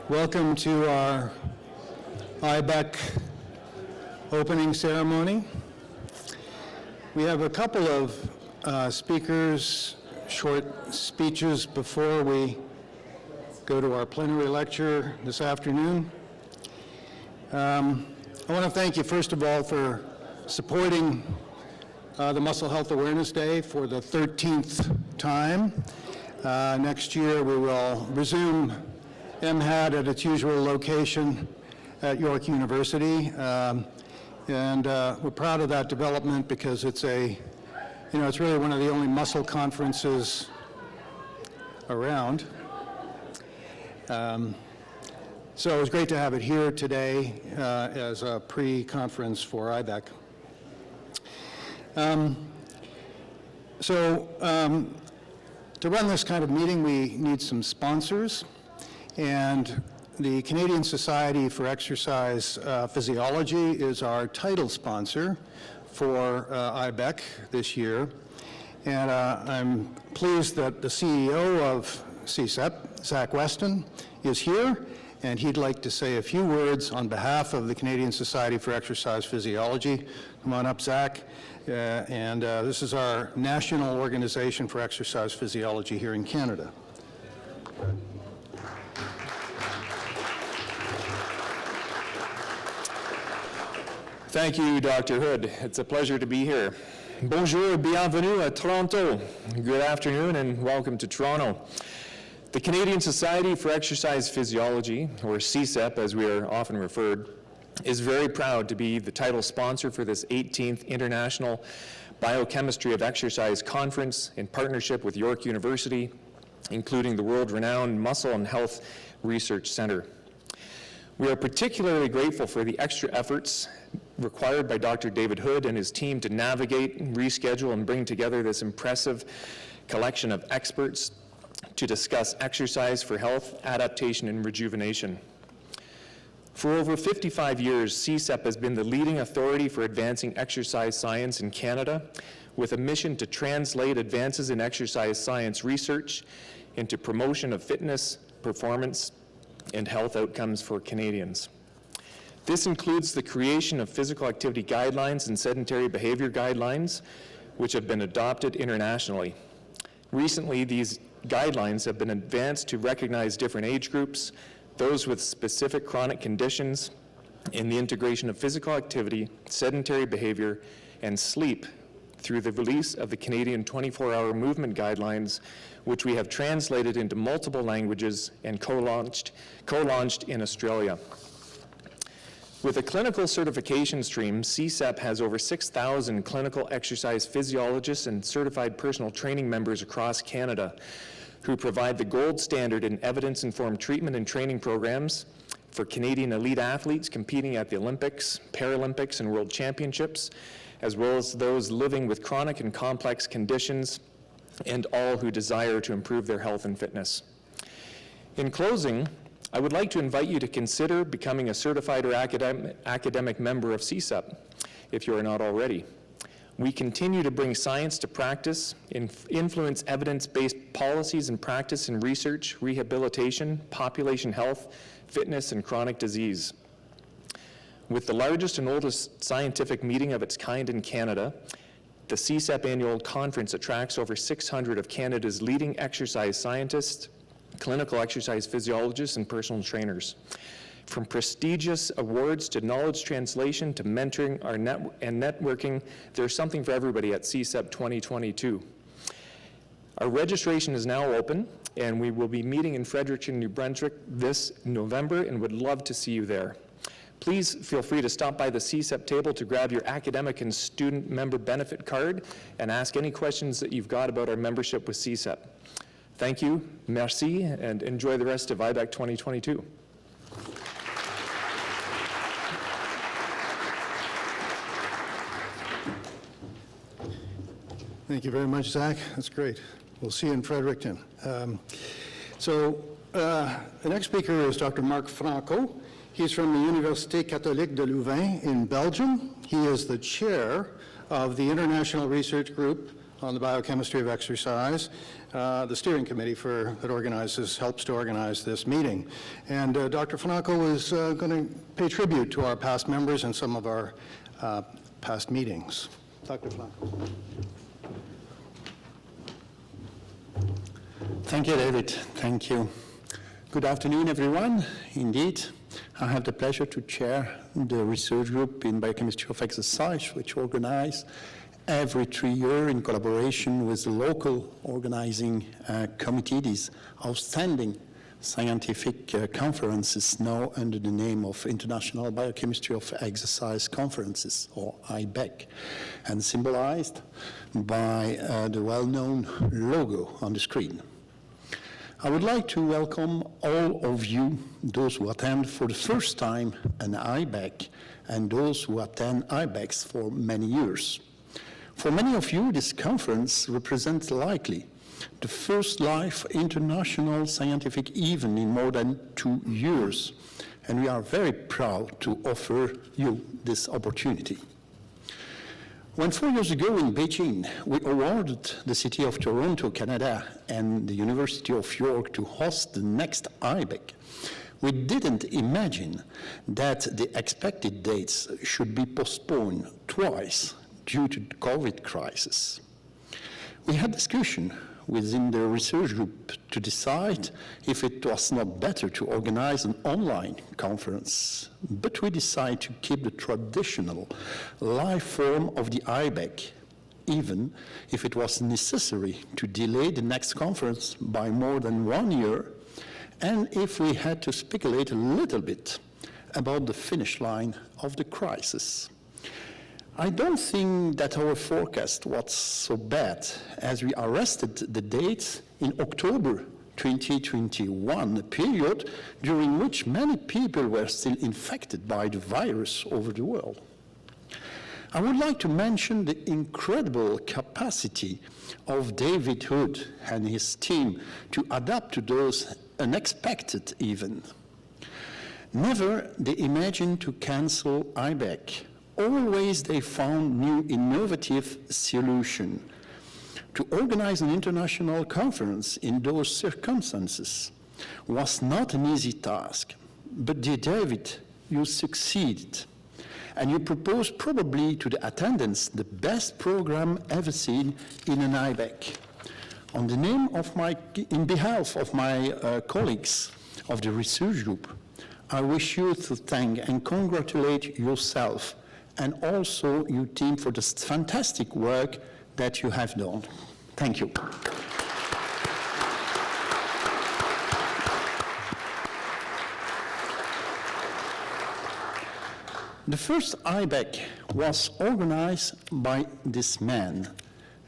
Welcome to our IBEC opening ceremony. We have a couple of speakers, short speeches before we go to our plenary lecture this afternoon. I want to thank you, first of all, for supporting the Muscle Health Awareness Day for the 13th time. Next year we will resume MHAT at its usual location at York University. And we're proud of that development because it's it's really one of the only muscle conferences around. So it was great to have it here today as a pre-conference for IBEC. To run this kind of meeting, we need some sponsors. And the Canadian Society for Exercise Physiology is our title sponsor for IBEC this year. And I'm pleased that the CEO of CSEP, Zach Weston, is here, and he'd like to say a few words on behalf of the Canadian Society for Exercise Physiology. Come on up, Zach. This is our national organization for exercise physiology here in Canada. Thank you, Dr. Hood. It's a pleasure to be here. Bonjour, bienvenue à Toronto. Good afternoon and welcome to Toronto. The Canadian Society for Exercise Physiology, or CSEP as we are often referred, is very proud to be the title sponsor for this 18th International Biochemistry of Exercise Conference in partnership with York University, including the world-renowned Muscle and Health Research Center. We are particularly grateful for the extra efforts required by Dr. David Hood and his team to navigate, reschedule, and bring together this impressive collection of experts to discuss exercise for health, adaptation, and rejuvenation. For over 55 years, CSEP has been the leading authority for advancing exercise science in Canada, with a mission to translate advances in exercise science research into promotion of fitness, performance, and health outcomes for Canadians. This includes the creation of physical activity guidelines and sedentary behavior guidelines, which have been adopted internationally. Recently, these guidelines have been advanced to recognize different age groups, those with specific chronic conditions, and the integration of physical activity, sedentary behavior, and sleep through the release of the Canadian 24-hour movement guidelines, which we have translated into multiple languages and co-launched in Australia. With a clinical certification stream, CSEP has over 6,000 clinical exercise physiologists and certified personal training members across Canada who provide the gold standard in evidence-informed treatment and training programs for Canadian elite athletes competing at the Olympics, Paralympics, and World Championships, as well as those living with chronic and complex conditions and all who desire to improve their health and fitness. In closing, I would like to invite you to consider becoming a certified or academic member of CSEP, if you are not already. We continue to bring science to practice, influence evidence-based policies and practice in research, rehabilitation, population health, fitness, and chronic disease. With the largest and oldest scientific meeting of its kind in Canada, the CSEP annual conference attracts over 600 of Canada's leading exercise scientists, clinical exercise physiologists, and personal trainers. From prestigious awards to knowledge translation to mentoring and networking, there's something for everybody at CSEP 2022. Our registration is now open, and we will be meeting in Fredericton, New Brunswick this November and would love to see you there. Please feel free to stop by the CSEP table to grab your academic and student member benefit card and ask any questions that you've got about our membership with CSEP. Thank you, merci, and enjoy the rest of IBEC 2022. Thank you very much, Zach. That's great. We'll see you in Fredericton. The next speaker is Dr. Marc Franco. He's from the Université Catholique de Louvain in Belgium. He is the chair of the International Research Group on the biochemistry of exercise. The steering committee that helps to organize this meeting. And Dr. Flanco is going to pay tribute to our past members and some of our past meetings. Dr. Flanco. Thank you, David. Thank you. Good afternoon, everyone. Indeed, I have the pleasure to chair the research group in biochemistry of exercise, which organize every 3 years in collaboration with the local organizing committee, these outstanding scientific conferences now under the name of International Biochemistry of Exercise Conferences, or IBEC, and symbolized by the well-known logo on the screen. I would like to welcome all of you, those who attend for the first time an IBEC, and those who attend IBECs for many years. For many of you, this conference represents likely the first live international scientific event in more than 2 years, and we are very proud to offer you this opportunity. When 4 years ago in Beijing, we awarded the City of Toronto, Canada, and the University of York to host the next IBEC, we didn't imagine that the expected dates should be postponed twice due to the COVID crisis. We had discussion within the research group to decide if it was not better to organize an online conference, but we decided to keep the traditional live form of the IBEC, even if it was necessary to delay the next conference by more than 1 year, and if we had to speculate a little bit about the finish line of the crisis. I don't think that our forecast was so bad, as we arrested the dates in October 2021, a period during which many people were still infected by the virus over the world. I would like to mention the incredible capacity of David Hood and his team to adapt to those unexpected events. Never they imagined to cancel IBEC. Always they found new innovative solutions. To organize an international conference in those circumstances was not an easy task, but dear David, you succeeded. And you proposed probably to the attendants the best program ever seen in an IBEC. In behalf of my colleagues of the research group, I wish you to thank and congratulate yourself and also your team for this fantastic work that you have done. Thank you. The first IBEC was organized by this man,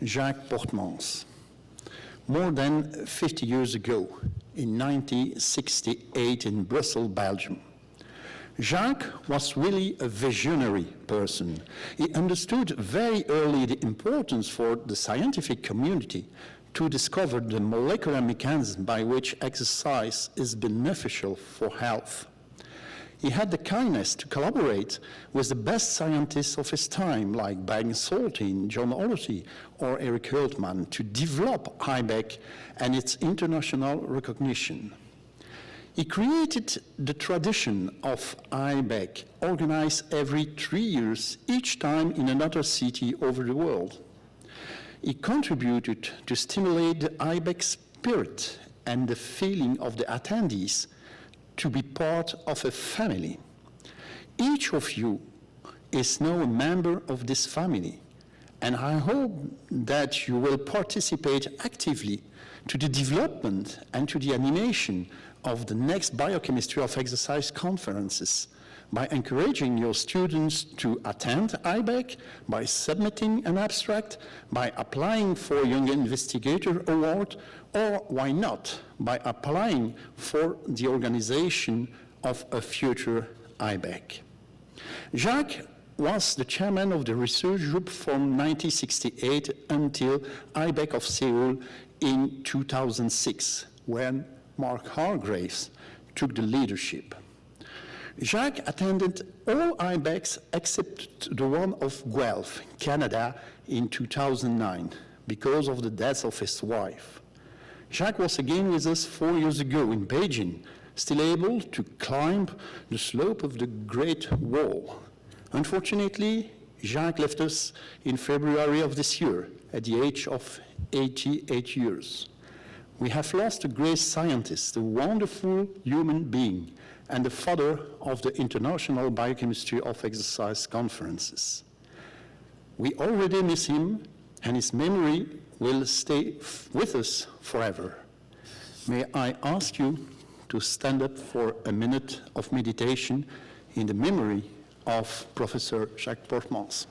Jacques Portemans, more than 50 years ago, in 1968 in Brussels, Belgium. Jacques was really a visionary person. He understood very early the importance for the scientific community to discover the molecular mechanism by which exercise is beneficial for health. He had the kindness to collaborate with the best scientists of his time, like Bang Saltin, John Ollerty, or Eric Hultman, to develop IBEC and its international recognition. He created the tradition of IBEC, organized every 3 years, each time in another city over the world. He contributed to stimulate the IBEC spirit and the feeling of the attendees to be part of a family. Each of you is now a member of this family, and I hope that you will participate actively to the development and to the animation of the next Biochemistry of Exercise conferences by encouraging your students to attend IBEC, by submitting an abstract, by applying for Young Investigator Award, or why not, by applying for the organization of a future IBEC. Jacques was the chairman of the research group from 1968 until IBEC of Seoul in 2006, when Mark Hargraves took the leadership. Jacques attended all IBECs except the one of Guelph, Canada, in 2009. because of the death of his wife. Jacques was again with us 4 years ago in Beijing, still able to climb the slope of the Great Wall. Unfortunately, Jacques left us in February of this year at the age of 88 years. We have lost a great scientist, a wonderful human being, and the father of the International Biochemistry of Exercise Conferences. We already miss him, and his memory will stay with us forever. May I ask you to stand up for a minute of meditation in the memory of Professor Jacques Portmans.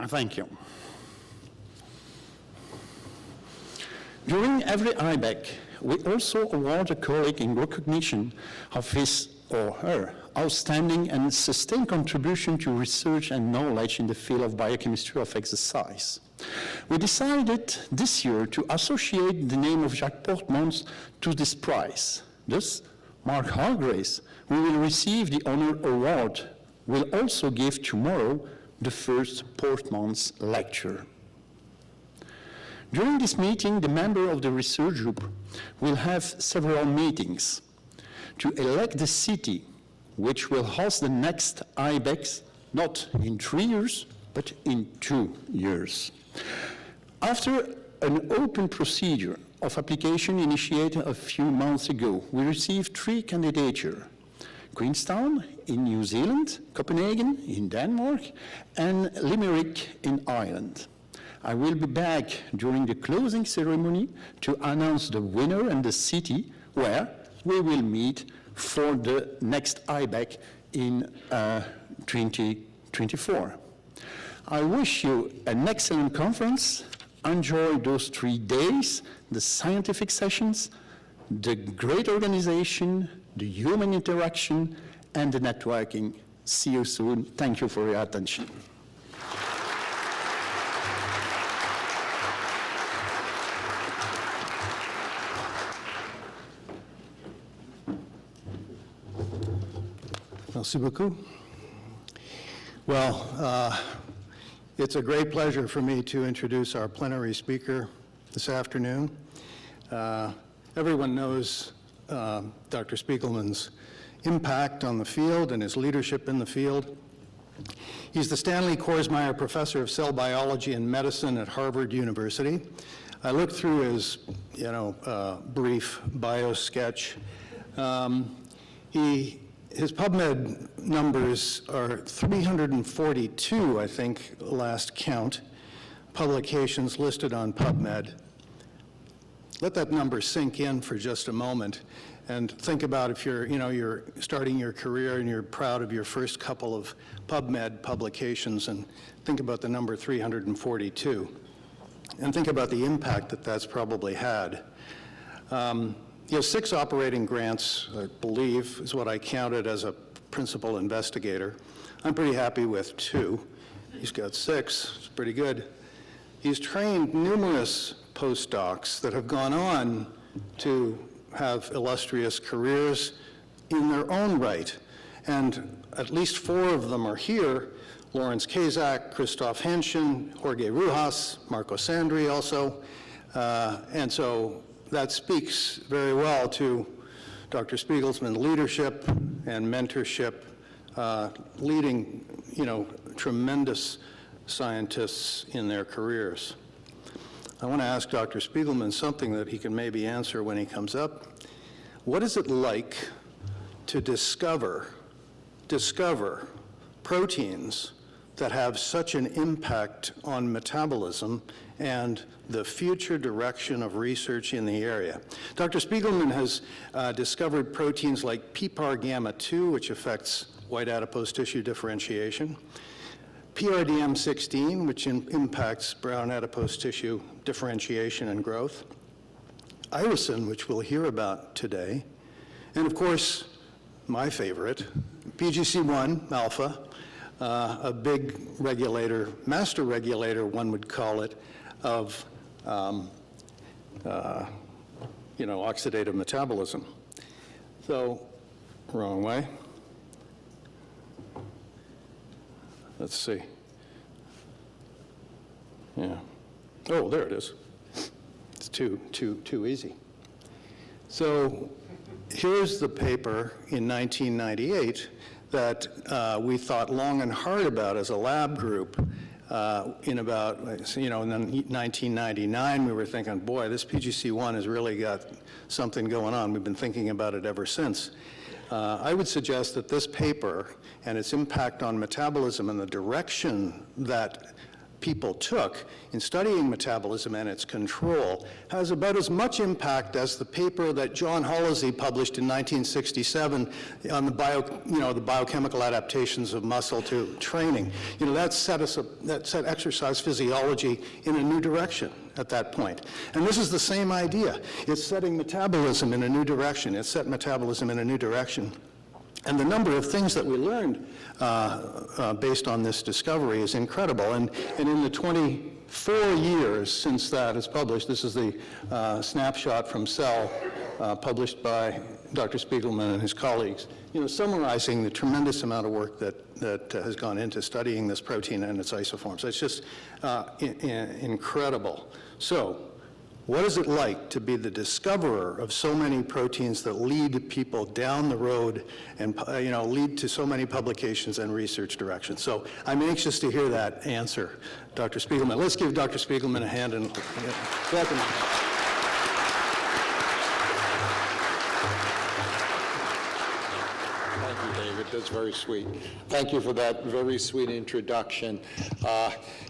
Thank you. During every IBEC, we also award a colleague in recognition of his or her outstanding and sustained contribution to research and knowledge in the field of biochemistry of exercise. We decided this year to associate the name of Jacques Portmans to this prize. Thus, Mark Hargraves, who will receive the honor award, will also give tomorrow the first Portmans lecture. During this meeting, the member of the research group will have several meetings to elect the city which will host the next IBEC, not in 3 years, but in 2 years. After an open procedure of application initiated a few months ago, we received 3 candidatures: Queenstown in New Zealand, Copenhagen in Denmark, and Limerick in Ireland. I will be back during the closing ceremony to announce the winner and the city where we will meet for the next IBEC in 2024. I wish you an excellent conference. Enjoy those 3 days, the scientific sessions, the great organization, the human interaction, and the networking. See you soon. Thank you for your attention. Merci beaucoup. Well, it's a great pleasure for me to introduce our plenary speaker this afternoon. Everyone knows Dr. Spiegelman's impact on the field and his leadership in the field. He's the Stanley Korsmeyer Professor of Cell Biology and Medicine at Harvard University. I looked through his, brief bio sketch. His PubMed numbers are 342, I think, last count, publications listed on PubMed. Let that number sink in for just a moment and think about if you're starting your career and you're proud of your first couple of PubMed publications, and think about the number 342 and think about the impact that that's probably had. He has 6 operating grants, I believe, is what I counted as a principal investigator. I'm pretty happy with 2. He's got 6, it's pretty good. He's trained numerous postdocs that have gone on to have illustrious careers in their own right. And at least 4 of them are here: Lawrence Kazak, Christoph Henschen, Jorge Rujas, Marco Sandri also. And so that speaks very well to Dr. Spiegelman's leadership and mentorship, leading, tremendous scientists in their careers. I want to ask Dr. Spiegelman something that he can maybe answer when he comes up. What is it like to discover proteins that have such an impact on metabolism and the future direction of research in the area? Dr. Spiegelman has discovered proteins like PPAR gamma 2, which affects white adipose tissue differentiation, PRDM16, which impacts brown adipose tissue differentiation and growth, irisin, which we'll hear about today, and of course, my favorite, PGC1 alpha, a big regulator, master regulator, one would call it, of oxidative metabolism. So, wrong way. Let's see. Yeah. Oh, there it is. It's too easy. So here's the paper in 1998 that we thought long and hard about as a lab group. In about, in 1999, we were thinking, boy, this PGC1 has really got something going on. We've been thinking about it ever since. I would suggest that this paper and its impact on metabolism and the direction that people took in studying metabolism and its control has about as much impact as the paper that John Halsey published in 1967 on the biochemical adaptations of muscle to training. That set exercise physiology in a new direction at that point. And this is the same idea. It's setting metabolism in a new direction. It's set metabolism in a new direction. And the number of things that we learned based on this discovery is incredible. And in the 24 years since that is published, this is the snapshot from Cell published by Dr. Spiegelman and his colleagues, summarizing the tremendous amount of work that has gone into studying this protein and its isoforms. It's just incredible. So, what is it like to be the discoverer of so many proteins that lead people down the road and lead to so many publications and research directions? So I'm anxious to hear that answer, Dr. Spiegelman. Let's give Dr. Spiegelman a hand and welcome him. That's very sweet. Thank you for that very sweet introduction.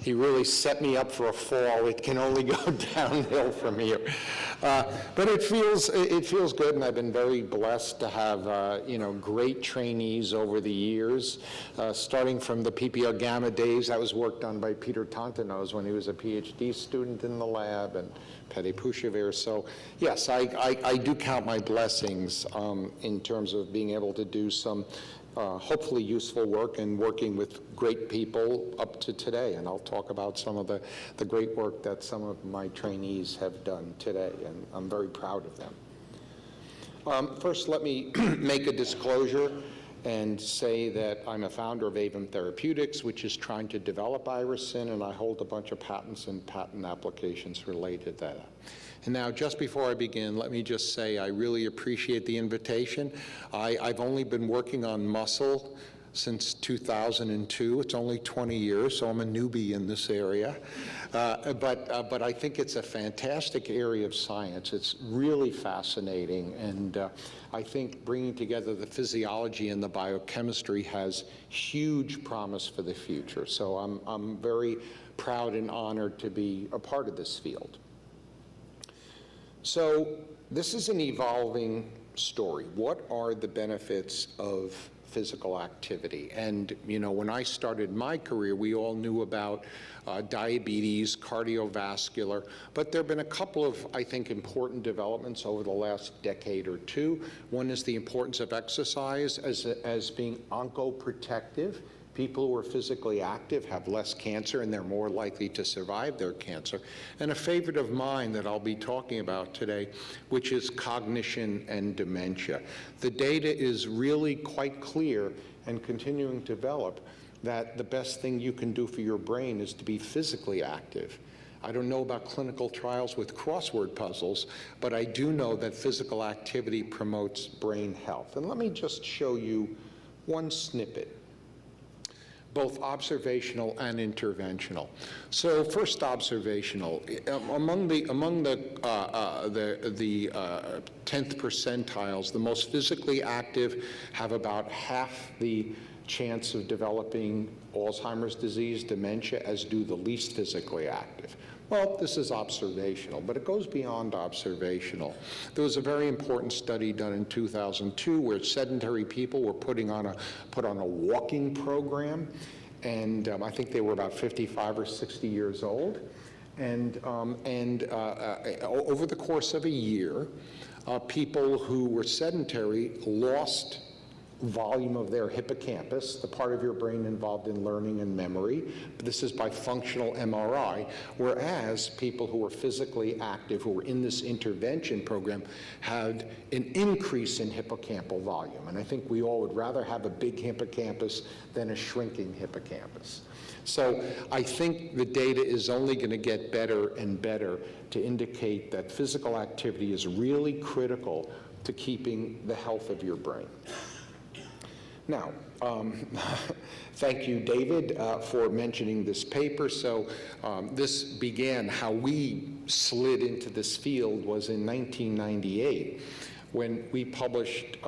He really set me up for a fall. It can only go downhill from here. But it feels good, and I've been very blessed to have great trainees over the years, starting from the PPL Gamma days. That was work done by Peter Tontanos when he was a PhD student in the lab, and Pete Pushever. So yes, I do count my blessings in terms of being able to do some hopefully useful work and working with great people up to today. And I'll talk about some of the great work that some of my trainees have done today, and I'm very proud of them. First, let me make a disclosure and say that I'm a founder of Avum Therapeutics, which is trying to develop irisin, and I hold a bunch of patents and patent applications related to that. And now, just before I begin, let me just say I really appreciate the invitation. I've only been working on muscle since 2002. It's only 20 years, so I'm a newbie in this area. But I think it's a fantastic area of science. It's really fascinating, and I think bringing together the physiology and the biochemistry has huge promise for the future. So I'm very proud and honored to be a part of this field. So this is an evolving story. What are the benefits of physical activity? And when I started my career, we all knew about diabetes, cardiovascular, but there have been a couple of, I think, important developments over the last decade or two. One is the importance of exercise as being oncoprotective. People who are physically active have less cancer, and they're more likely to survive their cancer. And a favorite of mine that I'll be talking about today, which is cognition and dementia. The data is really quite clear and continuing to develop that the best thing you can do for your brain is to be physically active. I don't know about clinical trials with crossword puzzles, but I do know that physical activity promotes brain health. And let me just show you one snippet, both observational and interventional. So first, observational. Among the 10th percentiles, the most physically active have about half the chance of developing Alzheimer's disease, dementia, as do the least physically active. Well, this is observational, but it goes beyond observational. There was a very important study done in 2002 where sedentary people were put on a walking program, and I think they were about 55 or 60 years old. And over the course of a year, people who were sedentary lost volume of their hippocampus, the part of your brain involved in learning and memory. This is by functional MRI, whereas people who were physically active, who were in this intervention program, had an increase in hippocampal volume. And I think we all would rather have a big hippocampus than a shrinking hippocampus. So I think the data is only going to get better and better to indicate that physical activity is really critical to keeping the health of your brain. Now, thank you, David, for mentioning this paper. So this began, how we slid into this field was in 1998 when we published,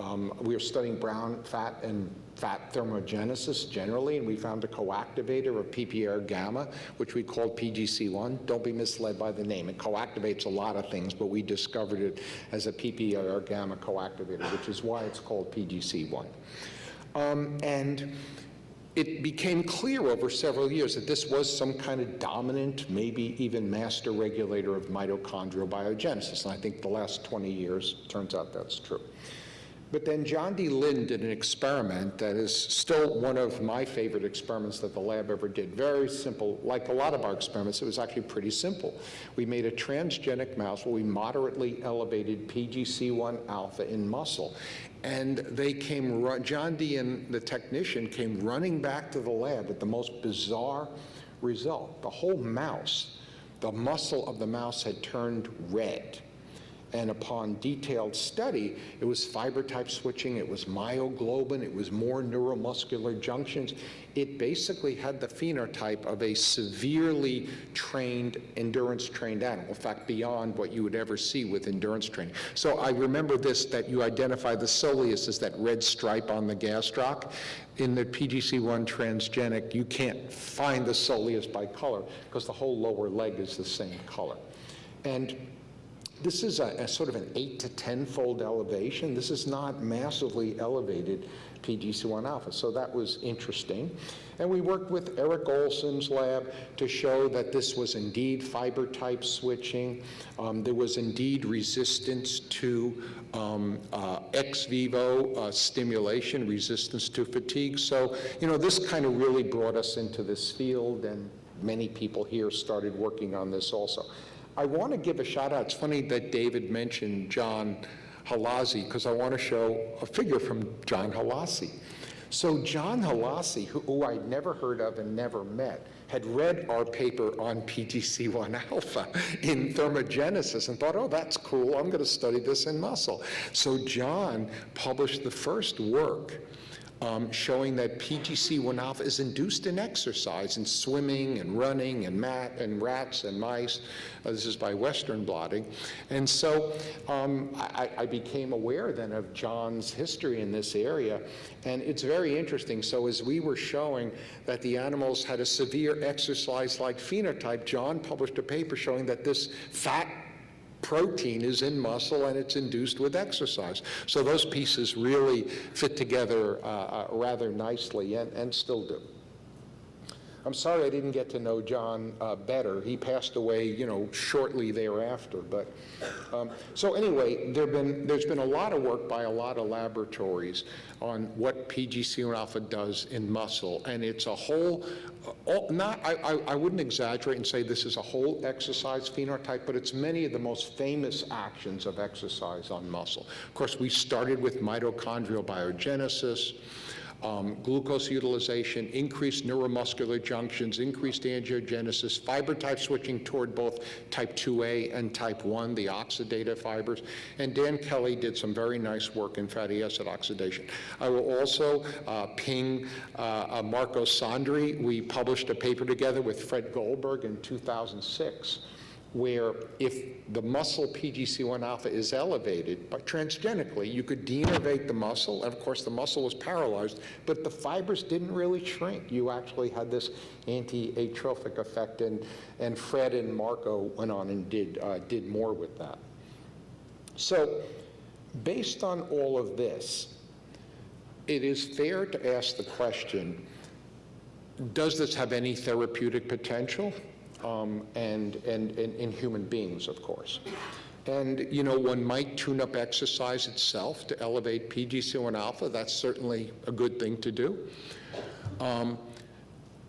we were studying brown fat and fat thermogenesis generally, and we found a coactivator of PPAR gamma, which we called PGC1. Don't be misled by the name. It coactivates a lot of things, but we discovered it as a PPAR gamma coactivator, which is why it's called PGC1. And it became clear over several years that this was some kind of dominant, maybe even master regulator of mitochondrial biogenesis. And I think the last 20 years, turns out that's true. But then John D. Lynn did an experiment that is still one of my favorite experiments that the lab ever did. Very simple. Like a lot of our experiments, it was actually pretty simple. We made a transgenic mouse where we moderately elevated PGC1 alpha in muscle. And they came, John D. and the technician came running back to the lab with the most bizarre result. The whole mouse, the muscle of the mouse had turned red. And upon detailed study, it was fiber type switching, it was myoglobin, it was more neuromuscular junctions. It basically had the phenotype of a severely trained, endurance-trained animal. In fact, beyond what you would ever see with endurance training. So I remember this, that you identify the soleus as that red stripe on the gastroc. In the PGC1 transgenic, you can't find the soleus by color because the whole lower leg is the same color. And this is a sort of an 8 to 10-fold elevation. This is not massively elevated PGC1 alpha, so that was interesting. And we worked with Eric Olson's lab to show that this was indeed fiber type switching. There was indeed resistance to ex vivo stimulation, resistance to fatigue. So, you know, this kind of really brought us into this field, and many people here started working on this also. I want to give a shout out. It's funny that David mentioned John Halazzi, because I want to show a figure from John Halazzi. So John Halazzi, who I'd never heard of and never met, had read our paper on PGC1 alpha in thermogenesis and thought, oh, that's cool, I'm going to study this in muscle. So John published the first work showing that PGC1 alpha is induced in exercise, in swimming and running and rats and mice. This is by Western blotting. And so I became aware then of John's history in this area, and it's very interesting. So as we were showing that the animals had a severe exercise-like phenotype, John published a paper showing that this fat protein is in muscle and it's induced with exercise. So those pieces really fit together rather nicely and still do. I'm sorry I didn't get to know John better. He passed away, you know, shortly thereafter. But so anyway, there's been a lot of work by a lot of laboratories on what PGC1 alpha does in muscle, and it's a whole. I wouldn't exaggerate and say this is a whole exercise phenotype, but it's many of the most famous actions of exercise on muscle. Of course, we started with mitochondrial biogenesis. Glucose utilization, increased neuromuscular junctions, increased angiogenesis, fiber type switching toward both type 2A and type 1, the oxidative fibers. And Dan Kelly did some very nice work in fatty acid oxidation. I will also ping Marco Sandri. We published a paper together with Fred Goldberg in 2006. Where if the muscle PGC1 alpha is elevated, but transgenically, you could denervate the muscle, and of course the muscle was paralyzed, but the fibers didn't really shrink. You actually had this anti-atrophic effect, and Fred and Marco went on and did more with that. So based on all of this, it is fair to ask the question, does this have any therapeutic potential? And in human beings, of course. And, you know, one might tune up exercise itself to elevate PGC1 alpha. That's certainly a good thing to do.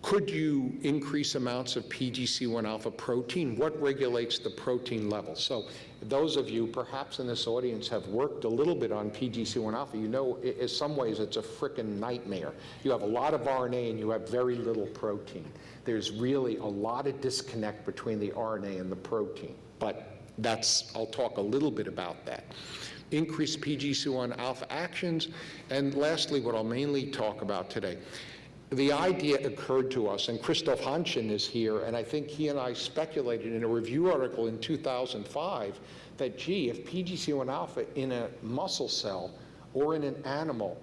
Could you increase amounts of PGC1 alpha protein? What regulates the protein level? So those of you perhaps in this audience have worked a little bit on PGC1 alpha. You know, in some ways it's a frickin' nightmare. You have a lot of RNA and you have very little protein. There's really a lot of disconnect between the RNA and the protein, but I'll talk a little bit about that. Increased PGC1 alpha actions, and lastly, what I'll mainly talk about today. The idea occurred to us, and Christoph Hanschen is here, and I think he and I speculated in a review article in 2005 that, gee, if PGC1 alpha in a muscle cell or in an animal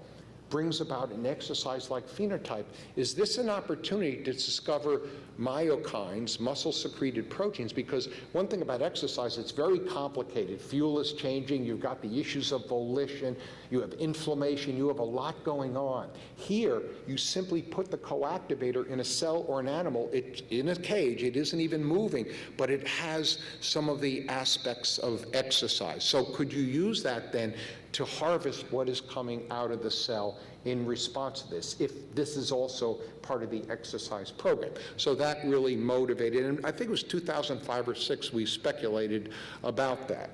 brings about an exercise-like phenotype, is this an opportunity to discover myokines, muscle-secreted proteins? Because one thing about exercise, it's very complicated. Fuel is changing, you've got the issues of volition, you have inflammation, you have a lot going on. Here, you simply put the coactivator in a cell or an animal, it's in a cage, it isn't even moving, but it has some of the aspects of exercise. So could you use that then to harvest what is coming out of the cell in response to this, if this is also part of the exercise program? So that really motivated, and I think it was 2005 or 6 we speculated about that.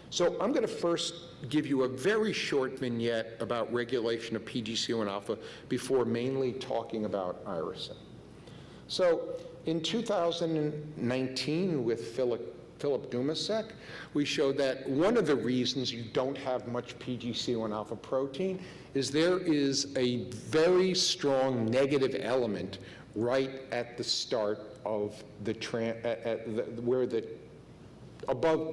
So I'm going to first give you a very short vignette about regulation of PGC1 alpha before mainly talking about irisin. So in 2019 with Philip Dumasek, we showed that one of the reasons you don't have much PGC1 alpha protein is there is a very strong negative element right at the start of the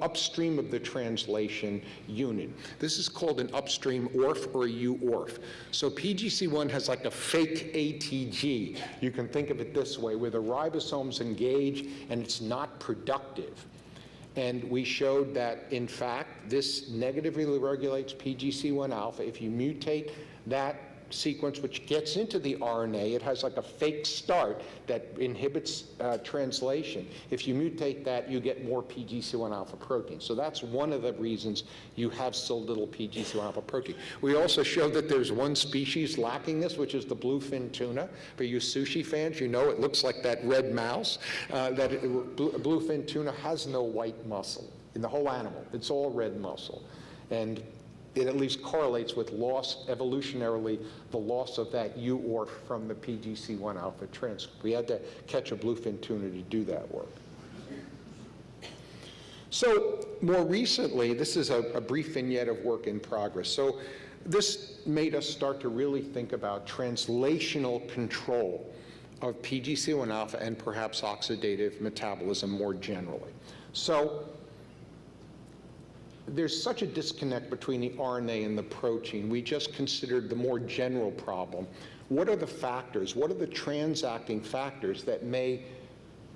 upstream of the translation unit. This is called an upstream ORF or a UORF. So PGC1 has like a fake ATG. You can think of it this way, where the ribosomes engage and it's not productive. And we showed that, in fact, this negatively regulates PGC1 alpha. If you mutate that sequence, which gets into the RNA, it has like a fake start that inhibits translation. If you mutate that, you get more PGC1 alpha protein. So that's one of the reasons you have so little PGC1 alpha protein. We also showed that there's one species lacking this, which is the bluefin tuna. For you sushi fans, you know it looks like that red mouse. Bluefin tuna has no white muscle in the whole animal. It's all red muscle. And it at least correlates with loss, evolutionarily, the loss of that UORF from the PGC1 alpha transcript. We had to catch a bluefin tuna to do that work. So more recently, this is a brief vignette of work in progress. So this made us start to really think about translational control of PGC1 alpha and perhaps oxidative metabolism more generally. So there's such a disconnect between the RNA and the protein. We just considered the more general problem. What are the factors? What are the transacting factors that may,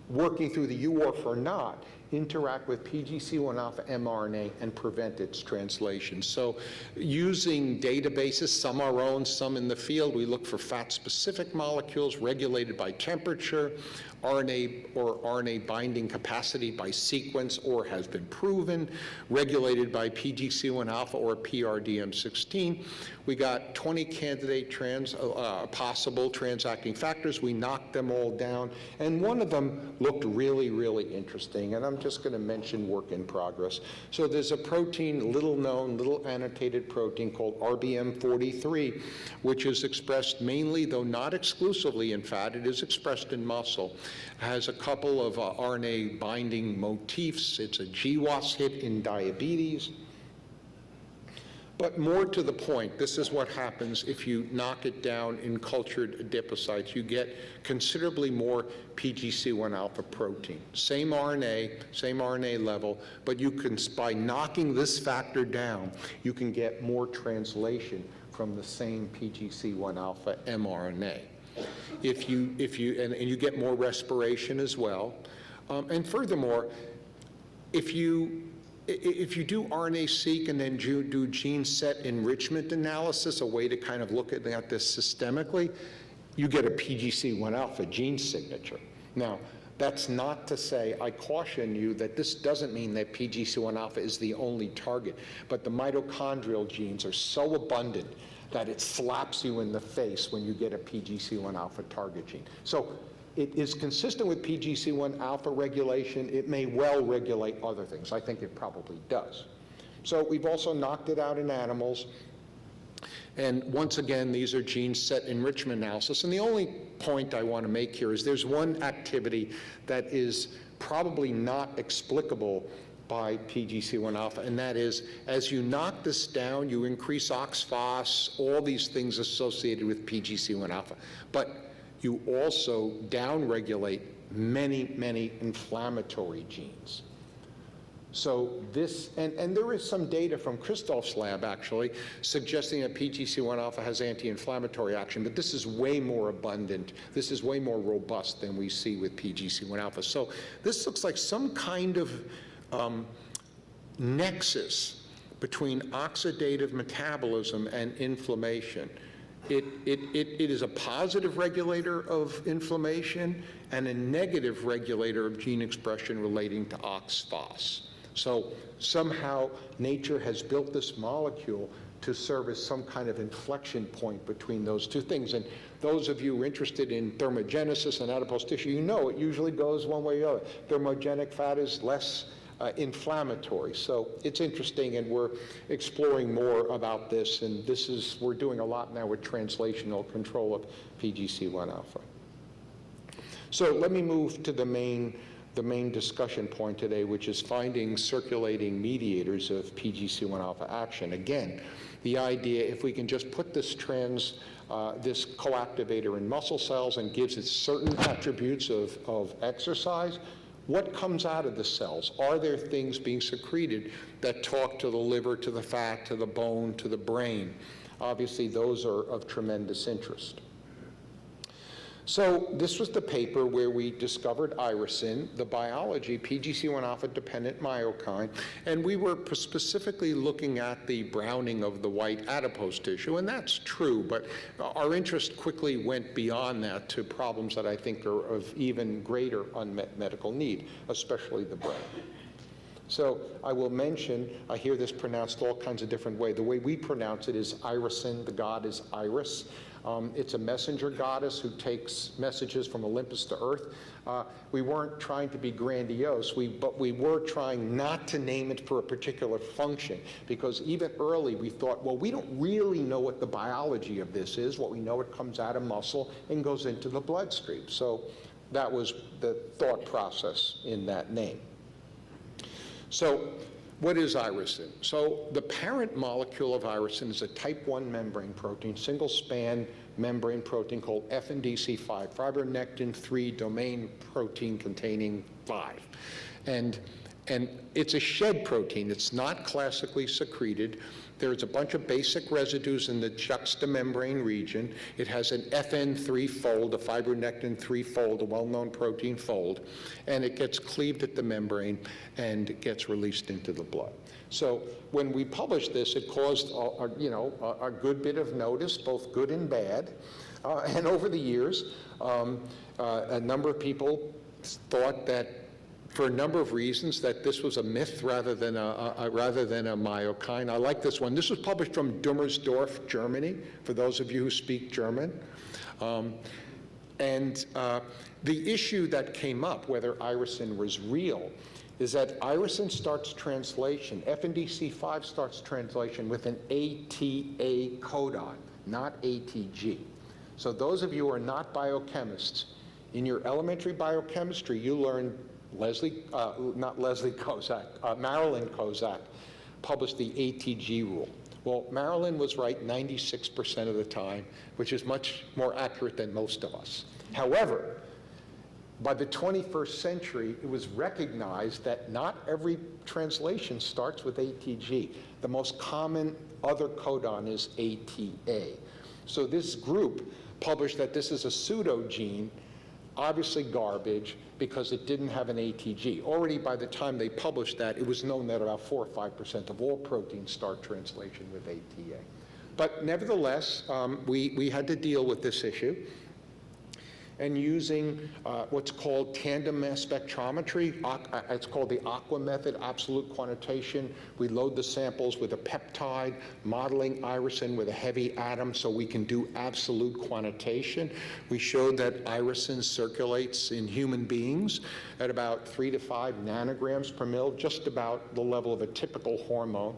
working through the UORF or not, interact with PGC1 alpha mRNA and prevent its translation? So using databases, some our own, some in the field, we look for fat-specific molecules regulated by temperature, RNA or RNA binding capacity by sequence or has been proven, regulated by PGC1 alpha or PRDM16. We got 20 candidate possible transacting factors. We knocked them all down, and one of them looked really, really interesting, and I'm just going to mention work in progress. So there's a protein, little known, little annotated protein called RBM43, which is expressed mainly, though not exclusively in fat, it is expressed in muscle. Has a couple of RNA binding motifs. It's a GWAS hit in diabetes. But more to the point, this is what happens if you knock it down in cultured adipocytes. You get considerably more PGC1 alpha protein. Same RNA level, but you can, by knocking this factor down, you can get more translation from the same PGC1 alpha mRNA. And you get more respiration as well. And furthermore, if you do RNA-seq and then do gene set enrichment analysis, a way to kind of look at this systemically, you get a PGC1 alpha gene signature. Now, That's not to say, I caution you that this doesn't mean that PGC1 alpha is the only target, but the mitochondrial genes are so abundant that it slaps you in the face when you get a PGC1 alpha target gene. So it is consistent with PGC1 alpha regulation. It may well regulate other things. I think it probably does. So we've also knocked it out in animals. And once again, these are gene set enrichment analysis. And the only point I want to make here is there's one activity that is probably not explicable by PGC1 alpha, and that is, as you knock this down, you increase OXPHOS, all these things associated with PGC1 alpha. But you also downregulate many, many inflammatory genes. So this, and there is some data from Christoph's lab actually suggesting that PGC1 alpha has anti-inflammatory action, but this is way more abundant. This is way more robust than we see with PGC1 alpha. So this looks like some kind of nexus between oxidative metabolism and inflammation. It is a positive regulator of inflammation and a negative regulator of gene expression relating to OXPHOS. So somehow nature has built this molecule to serve as some kind of inflection point between those two things. And those of you interested in thermogenesis and adipose tissue, you know it usually goes one way or the other. Thermogenic fat is less inflammatory. So it's interesting, and we're exploring more about this, and we're doing a lot now with translational control of PGC1 alpha. So let me move to the main discussion point today, which is finding circulating mediators of PGC1 alpha action. Again, the idea, if we can just put this coactivator in muscle cells and gives it certain attributes of exercise, what comes out of the cells? Are there things being secreted that talk to the liver, to the fat, to the bone, to the brain? Obviously, those are of tremendous interest. So this was the paper where we discovered irisin, the biology, PGC1 alpha dependent myokine, and we were specifically looking at the browning of the white adipose tissue, and that's true, but our interest quickly went beyond that to problems that I think are of even greater unmet medical need, especially the brain. So I will mention, I hear this pronounced all kinds of different ways. The way we pronounce it is irisin, the god is Iris. It's a messenger goddess who takes messages from Olympus to Earth. We weren't trying to be grandiose, but we were trying not to name it for a particular function, because even early we thought, well, we don't really know what the biology of this is. What we know, it comes out of muscle and goes into the bloodstream. So that was the thought process in that name. So what is irisin? So the parent molecule of irisin is a type 1 membrane protein, single-span membrane protein called FNDC5, fibronectin 3 domain protein containing 5. And it's a shed protein. It's not classically secreted. There's a bunch of basic residues in the juxtamembrane region. It has an FN3 fold, a fibronectin 3 fold, a well-known protein fold, and it gets cleaved at the membrane and gets released into the blood. So when we published this, it caused a good bit of notice, both good and bad. And over the years, a number of people thought that, for a number of reasons, that this was a myth rather than a myokine. I like this one. This was published from Dummersdorf, Germany, for those of you who speak German. The issue that came up, whether irisin was real, is that irisin starts translation, FNDC5 starts translation with an ATA codon, not ATG. So those of you who are not biochemists, in your elementary biochemistry, you learned Marilyn Kozak published the ATG rule. Well, Marilyn was right 96% of the time, which is much more accurate than most of us. However, by the 21st century, it was recognized that not every translation starts with ATG. The most common other codon is ATA. So this group published that this is a pseudogene, obviously garbage, because it didn't have an ATG. Already by the time they published that, it was known that about 4 or 5% of all proteins start translation with ATA. But nevertheless, we had to deal with this issue. and using what's called tandem mass spectrometry. It's called the aqua method, absolute quantitation. We load the samples with a peptide, modeling irisin with a heavy atom so we can do absolute quantitation. We showed that irisin circulates in human beings at about 3 to 5 nanograms per mil, just about the level of a typical hormone.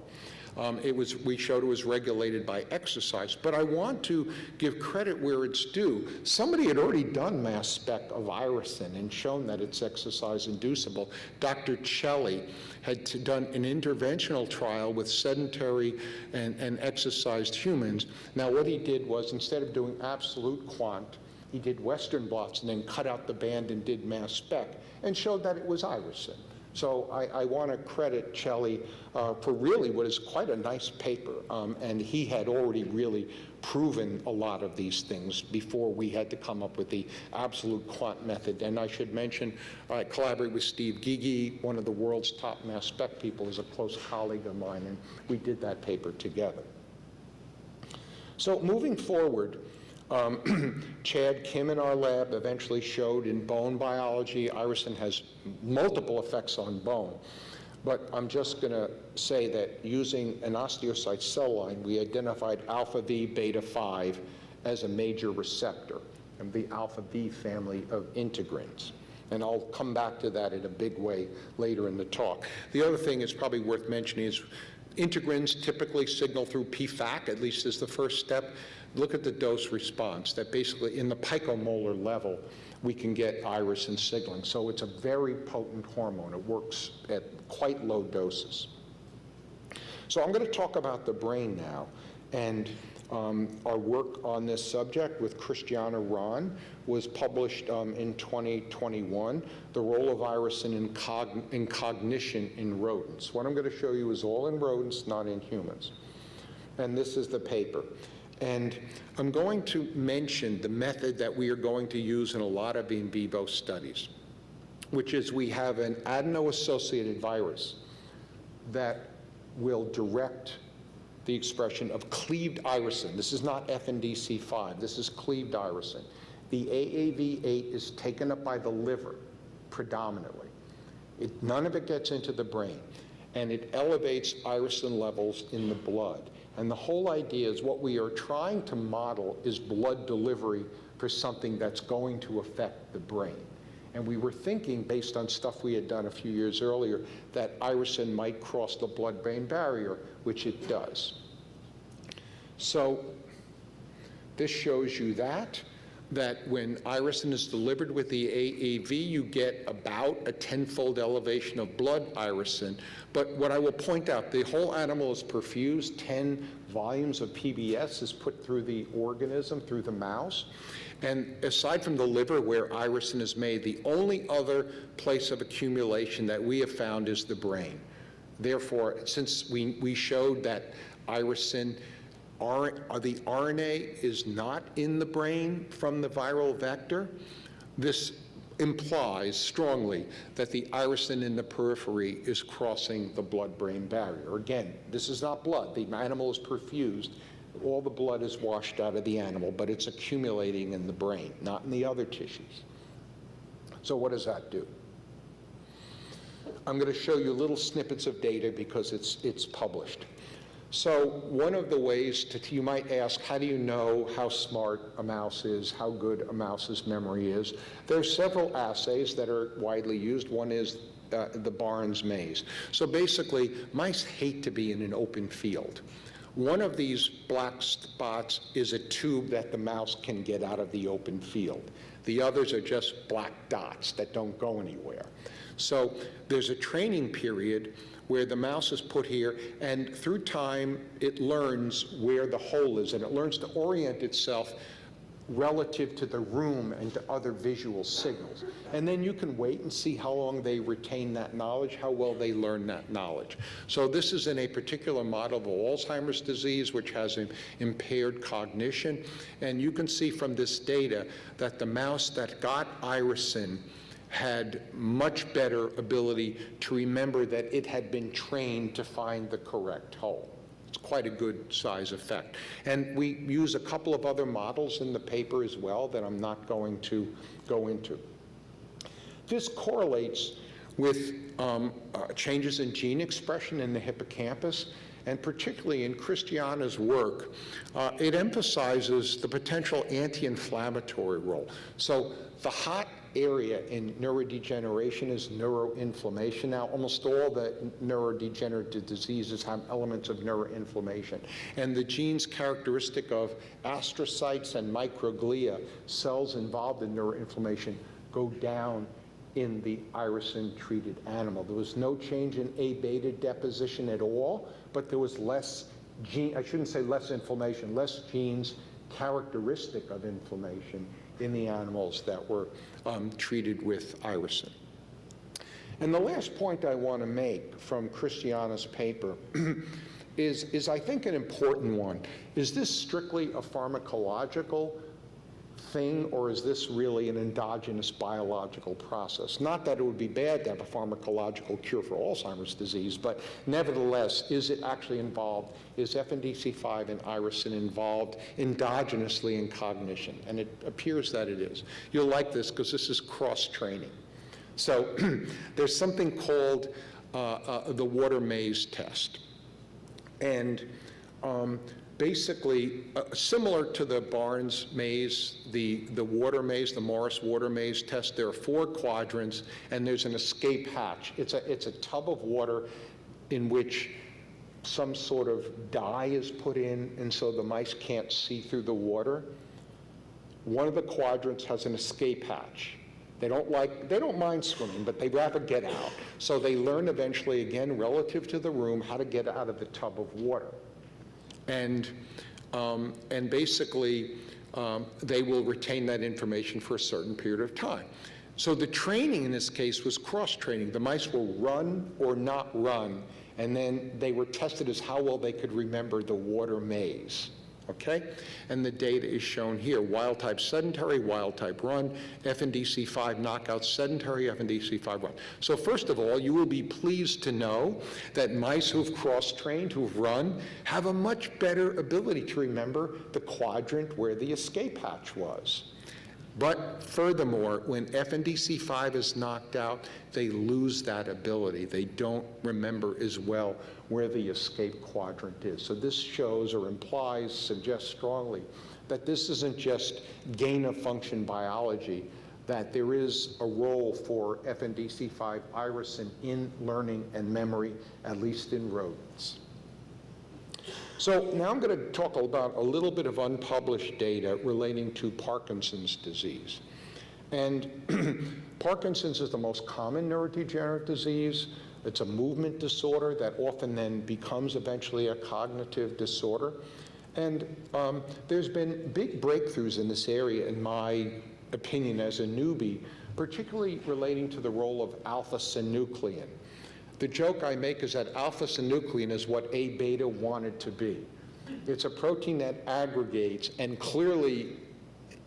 We showed it was regulated by exercise, but I want to give credit where it's due. Somebody had already done mass spec of irisin and shown that it's exercise inducible. Dr. Celli had done an interventional trial with sedentary and exercised humans. Now what he did was, instead of doing absolute quant, he did Western blots and then cut out the band and did mass spec and showed that it was irisin. So I want to credit Celli for really what is quite a nice paper, and he had already really proven a lot of these things before we had to come up with the absolute quant method. And I should mention, I collaborate with Steve Gigi, one of the world's top mass spec people, is a close colleague of mine, and we did that paper together. So moving forward, Chad Kim in our lab eventually showed in bone biology, irisin has multiple effects on bone. But I'm just going to say that using an osteocyte cell line, we identified alpha V beta 5 as a major receptor, and the alpha V family of integrins. And I'll come back to that in a big way later in the talk. The other thing is probably worth mentioning is integrins typically signal through PFAC, at least as the first step. Look at the dose response, that basically in the picomolar level, we can get irisin signaling. So it's a very potent hormone. It works at quite low doses. So I'm going to talk about the brain now. And our work on this subject with Christiana Rahn was published in 2021, the role of irisin in cognition in rodents. What I'm going to show you is all in rodents, not in humans. And this is the paper. And I'm going to mention the method that we are going to use in a lot of in vivo studies, which is we have an adeno-associated virus that will direct the expression of cleaved irisin. This is not FNDC5, this is cleaved irisin. The AAV8 is taken up by the liver predominantly. None of it gets into the brain, and it elevates irisin levels in the blood. And the whole idea is what we are trying to model is blood delivery for something that's going to affect the brain. And we were thinking, based on stuff we had done a few years earlier, that irisin might cross the blood-brain barrier, which it does. So this shows you that when irisin is delivered with the AAV, you get about a 10-fold elevation of blood irisin. But what I will point out, the whole animal is perfused. 10 volumes of PBS is put through the organism, through the mouse. And aside from the liver, where irisin is made, the only other place of accumulation that we have found is the brain. Therefore, since we showed that irisin, the RNA is not in the brain from the viral vector, this implies strongly that the irisin in the periphery is crossing the blood-brain barrier. Again, this is not blood. The animal is perfused. All the blood is washed out of the animal, but it's accumulating in the brain, not in the other tissues. So what does that do? I'm going to show you little snippets of data because it's published. So one of the ways you might ask, how do you know how smart a mouse is, how good a mouse's memory is? There's several assays that are widely used. One is the Barnes maze. So basically, mice hate to be in an open field. One of these black spots is a tube that the mouse can get out of the open field. The others are just black dots that don't go anywhere. So there's a training period where the mouse is put here, and through time, it learns where the hole is, and it learns to orient itself relative to the room and to other visual signals. And then you can wait and see how long they retain that knowledge, how well they learn that knowledge. So this is in a particular model of Alzheimer's disease, which has impaired cognition. And you can see from this data that the mouse that got irisin had much better ability to remember that it had been trained to find the correct hole. It's quite a good size effect. And we use a couple of other models in the paper as well that I'm not going to go into. This correlates with changes in gene expression in the hippocampus, and particularly in Christiana's work, it emphasizes the potential anti-inflammatory role. So the hot area in neurodegeneration is neuroinflammation. Now, almost all the neurodegenerative diseases have elements of neuroinflammation. And the genes characteristic of astrocytes and microglia, cells involved in neuroinflammation, go down in the irisin-treated animal. There was no change in A-beta deposition at all, but there was less gene, I shouldn't say less inflammation, less genes characteristic of inflammation in the animals that were treated with irisin. And the last point I want to make from Christiana's paper is I think an important one. Is this strictly a pharmacological thing, or is this really an endogenous biological process? Not that it would be bad to have a pharmacological cure for Alzheimer's disease, but nevertheless, is it actually involved? Is FNDC5 and irisin involved endogenously in cognition? And it appears that it is. You'll like this because this is cross-training. So there's something called the water maze test. And basically, similar to the Barnes maze, the water maze, the Morris water maze test, there are 4 quadrants, and there's an escape hatch. It's a tub of water in which some sort of dye is put in, and so the mice can't see through the water. One of the quadrants has an escape hatch. They don't mind swimming, but they'd rather get out. So they learn eventually, again, relative to the room, how to get out of the tub of water. And basically, they will retain that information for a certain period of time. So the training in this case was cross-training. The mice will run or not run, and then they were tested as how well they could remember the water maze. Okay? And the data is shown here. Wild type sedentary, wild type run, FNDC5 knockout sedentary, FNDC5 run. So first of all, you will be pleased to know that mice who've cross-trained, who've run, have a much better ability to remember the quadrant where the escape hatch was. But furthermore, when FNDC5 is knocked out, they lose that ability. They don't remember as well where the escape quadrant is. So this shows or implies, suggests strongly, that this isn't just gain-of-function biology, that there is a role for FNDC5 irisin in learning and memory, at least in rodents. So now I'm going to talk about a little bit of unpublished data relating to Parkinson's disease. And Parkinson's is the most common neurodegenerative disease. It's a movement disorder that often then becomes eventually a cognitive disorder. And there's been big breakthroughs in this area, in my opinion, as a newbie, particularly relating to the role of alpha-synuclein. The joke I make is that alpha-synuclein is what A-beta wanted to be. It's a protein that aggregates and clearly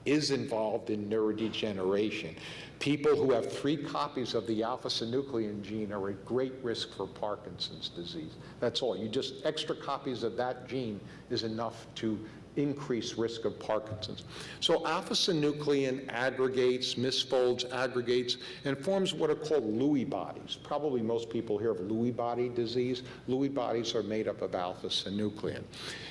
is involved in neurodegeneration. People who have 3 copies of the alpha-synuclein gene are at great risk for Parkinson's disease. That's all. Extra copies of that gene is enough to increase risk of Parkinson's. So alpha-synuclein aggregates, misfolds, aggregates, and forms what are called Lewy bodies. Probably most people hear of Lewy body disease. Lewy bodies are made up of alpha-synuclein.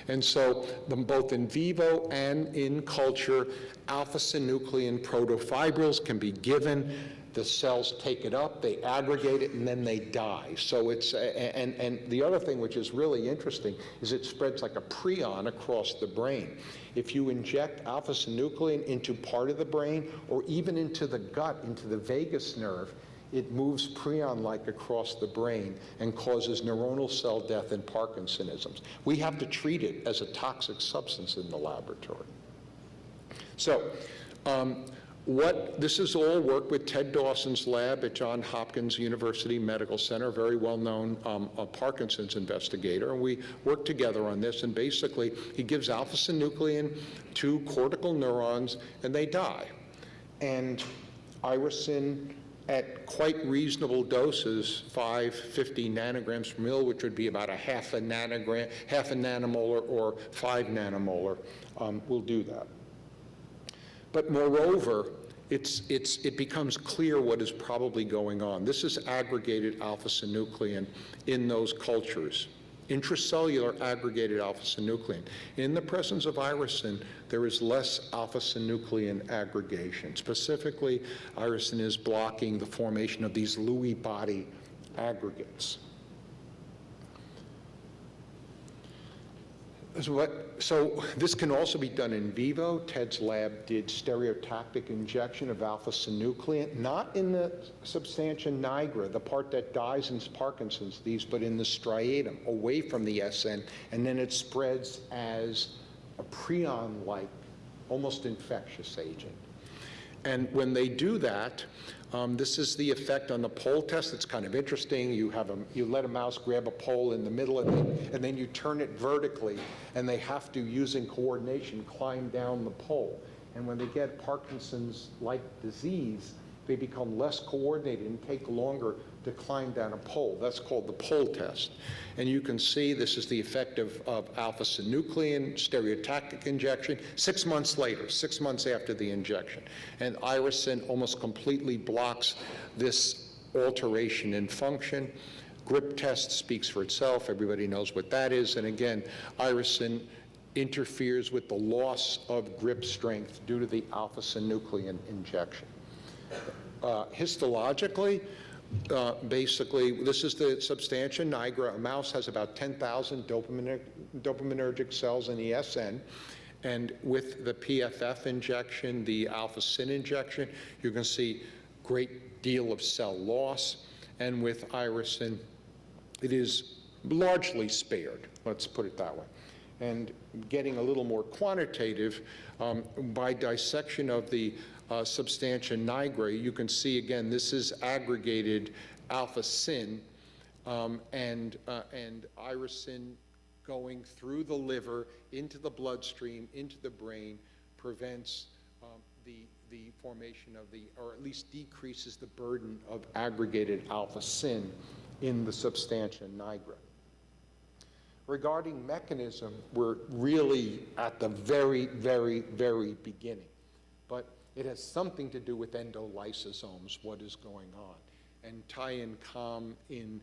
And so both in vivo and in culture, alpha-synuclein protofibrils can be given. The cells take it up, they aggregate it, and then they die. So it's, and the other thing which is really interesting is it spreads like a prion across the brain. If you inject alpha-synuclein into part of the brain, or even into the gut, into the vagus nerve, it moves prion-like across the brain and causes neuronal cell death and Parkinsonisms. We have to treat it as a toxic substance in the laboratory. So, this is all work with Ted Dawson's lab at Johns Hopkins University Medical Center, very well-known Parkinson's investigator, and we work together on this, and basically he gives alpha-synuclein to cortical neurons, and they die. And irisin at quite reasonable doses, 50 nanograms per mil, which would be about a half a nanomolar or 5 nanomolar, will do that. But moreover, it becomes clear what is probably going on. This is aggregated alpha-synuclein in those cultures, intracellular aggregated alpha-synuclein. In the presence of irisin, there is less alpha-synuclein aggregation. Specifically, irisin is blocking the formation of these Lewy body aggregates. So this can also be done in vivo. Ted's lab did stereotactic injection of alpha-synuclein, not in the substantia nigra, the part that dies in Parkinson's disease, but in the striatum, away from the SN, and then it spreads as a prion-like, almost infectious agent. And when they do that, this is the effect on the pole test. It's kind of interesting. You let a mouse grab a pole in the middle, and then you turn it vertically, and they have to, using coordination, climb down the pole. And when they get Parkinson's-like disease, they become less coordinated and take longer to climb down a pole. That's called the pole test. And you can see this is the effect of alpha-synuclein, stereotactic injection, 6 months later, 6 months after the injection. And irisin almost completely blocks this alteration in function. Grip test speaks for itself. Everybody knows what that is. And again, irisin interferes with the loss of grip strength due to the alpha-synuclein injection. Histologically, basically, this is the substantia nigra. A mouse has about 10,000 dopaminergic cells in the SN, and with the PFF injection, the alpha-syn injection, you can see great deal of cell loss, and with irisin, it is largely spared, let's put it that way. And getting a little more quantitative, by dissection of the substantia nigra, you can see again, this is aggregated alpha-syn, and irisin going through the liver, into the bloodstream, into the brain, prevents the formation of or at least decreases the burden of aggregated alpha-syn in the substantia nigra. Regarding mechanism, we're really at the very, very, very beginning. But it has something to do with endolysosomes, what is going on. And Tyan Kam in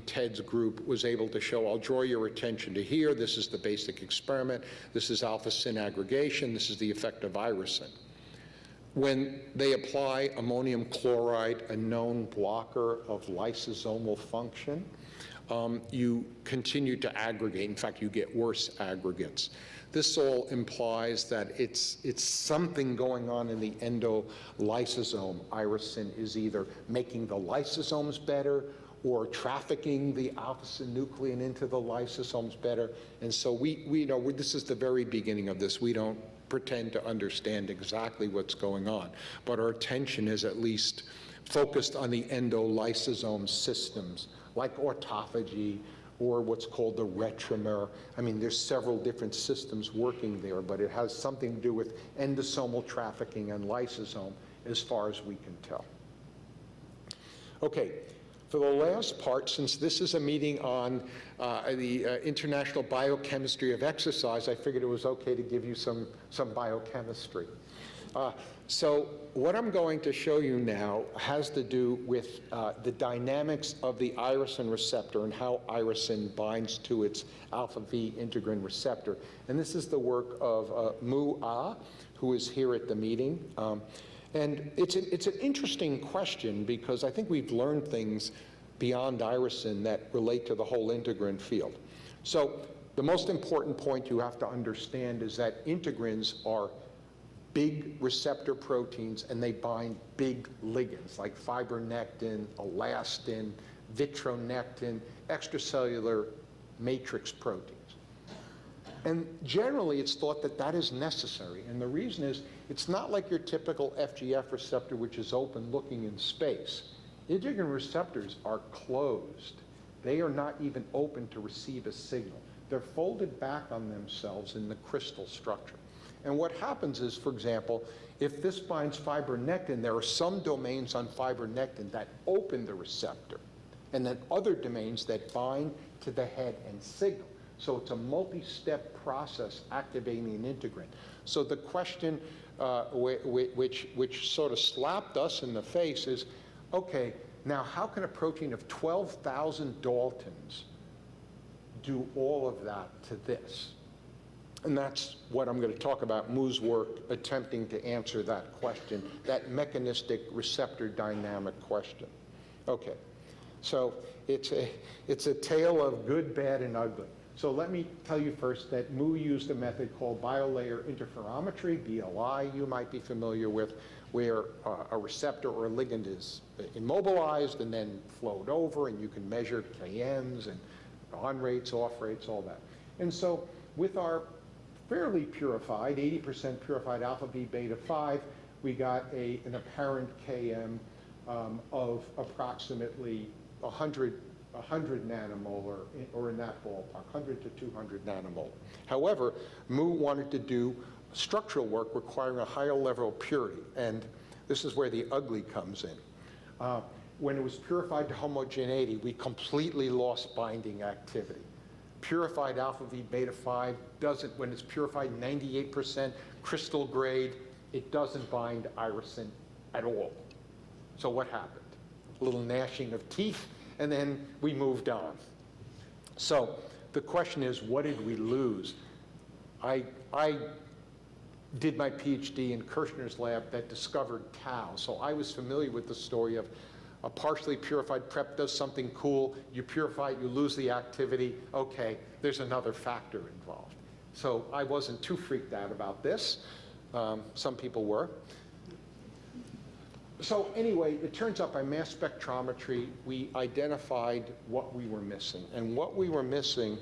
Ted's group was able to show, I'll draw your attention to here, this is the basic experiment, this is alpha-syn aggregation, this is the effect of irisin. When they apply ammonium chloride, a known blocker of lysosomal function, you continue to aggregate. In fact, you get worse aggregates. This all implies that it's something going on in the endolysosome. Irisin is either making the lysosomes better or trafficking the alpha-synuclein into the lysosomes better. And so we know this is the very beginning of this. We don't pretend to understand exactly what's going on, but our attention is at least focused on the endolysosome systems, like autophagy or what's called the retromer. I mean, there's several different systems working there, but it has something to do with endosomal trafficking and lysosome as far as we can tell. Okay, for the last part, since this is a meeting on the International Biochemistry of Exercise, I figured it was okay to give you some biochemistry. So what I'm going to show you now has to do with the dynamics of the irisin receptor and how irisin binds to its alpha-V integrin receptor. And this is the work of Mu Ah, who is here at the meeting. And it's an interesting question because I think we've learned things beyond irisin that relate to the whole integrin field. So the most important point you have to understand is that integrins are big receptor proteins, and they bind big ligands like fibronectin, elastin, vitronectin, extracellular matrix proteins. And generally, it's thought that that is necessary. And the reason is, it's not like your typical FGF receptor, which is open looking in space. Integrin receptors are closed. They are not even open to receive a signal. They're folded back on themselves in the crystal structure. And what happens is, for example, If this binds fibronectin, there are some domains on fibronectin that open the receptor, and then other domains that bind to the head and signal. So it's a multi-step process activating an integrin. So the question which sort of slapped us in the face is, okay, now how can a protein of 12,000 Daltons do all of that to this? And that's what I'm going to talk about, Mu's work attempting to answer that question, that mechanistic receptor dynamic question. Okay, so it's a tale of good, bad, and ugly. So let me tell you first that Mu used a method called biolayer interferometry, BLI, you might be familiar with, where a receptor or a ligand is immobilized and then flowed over, and you can measure KMs and on rates, off rates, all that. And so with our fairly purified, 80% purified alpha V beta 5, we got an apparent KM of approximately 100 nanomolar, or in that ballpark, 100 to 200 nanomolar. However, Mu wanted to do structural work requiring a higher level of purity, and this is where the ugly comes in. When it was purified to homogeneity, we completely lost binding activity. Purified alpha V beta 5 doesn't, when it's purified 98% crystal grade, it doesn't bind irisin at all. So what happened? A little gnashing of teeth, and then we moved on. So the question is, what did we lose? I did my PhD in Kirshner's lab that discovered tau, so I was familiar with the story of a partially purified prep does something cool, you purify it, you lose the activity, okay, there's another factor involved. So I wasn't too freaked out about this. Some people were. So anyway, it turns out by mass spectrometry, we identified what we were missing. And what we were missing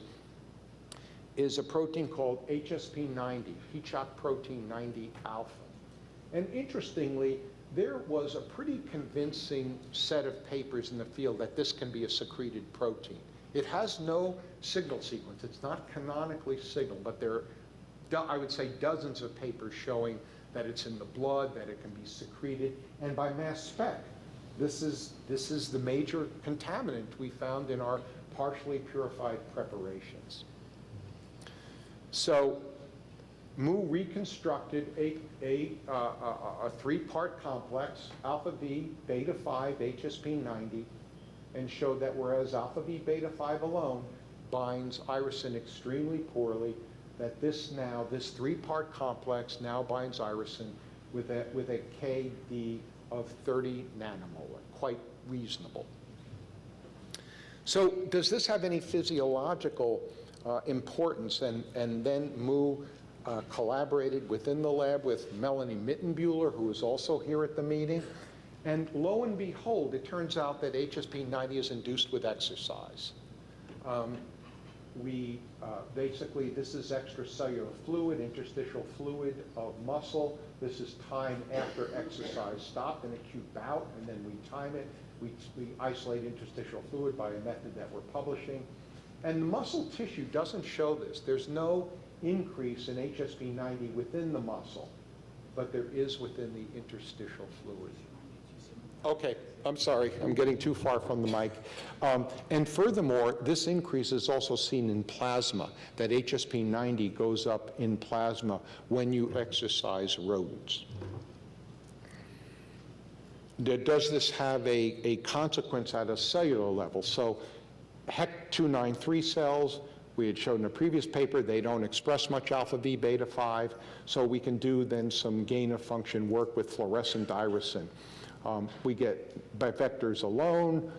is a protein called HSP90, heat shock protein 90 alpha. And interestingly, there was a pretty convincing set of papers in the field that this can be a secreted protein. It has no signal sequence. It's not canonically signaled, but there are, I would say, dozens of papers showing that it's in the blood, that it can be secreted, and by mass spec, this is the major contaminant we found in our partially purified preparations. So Mu reconstructed a three-part complex, alpha V, beta 5, HSP90, and showed that whereas alpha V beta 5 alone binds irisin extremely poorly, that this three-part complex now binds irisin with a KD of 30 nanomolar, quite reasonable. So does this have any physiological importance? And then Mu collaborated within the lab with Melanie Mittenbuehler, who is also here at the meeting. And lo and behold, it turns out that HSP90 is induced with exercise. Basically, this is extracellular fluid, interstitial fluid of muscle. This is time after exercise stopped, an acute bout, and then we time it. We isolate interstitial fluid by a method that we're publishing. And the muscle tissue doesn't show this. There's no increase in HSP90 within the muscle, but there is within the interstitial fluid. Okay, I'm sorry, I'm getting too far from the mic. And furthermore, this increase is also seen in plasma, that HSP90 goes up in plasma when you exercise rodents. Does this have a consequence at a cellular level? So HEC293 cells, we had shown in a previous paper, they don't express much alpha V beta 5, so we can do then some gain of function work with fluorescent irisin. We get by vectors alone,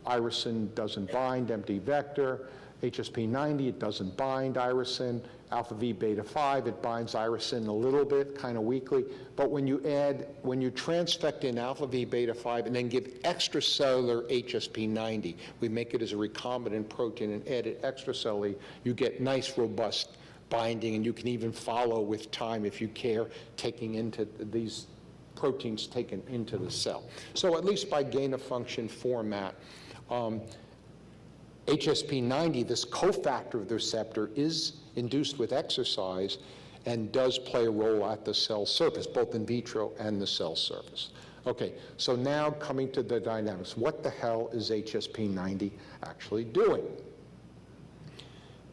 irisin doesn't bind, empty vector. HSP90, it doesn't bind irisin. Alpha V beta 5, it binds irisin a little bit, kind of weakly. But when you transfect in alpha V beta 5 and then give extracellular HSP90, we make it as a recombinant protein and add it extracellularly, you get nice, robust binding, and you can even follow with time, if you care, taking into these proteins taken into the cell. So at least by gain of function format, HSP90, this cofactor of the receptor, is induced with exercise, and does play a role at the cell surface, both in vitro and the cell surface. Okay, so now coming to the dynamics. What the hell is HSP90 actually doing?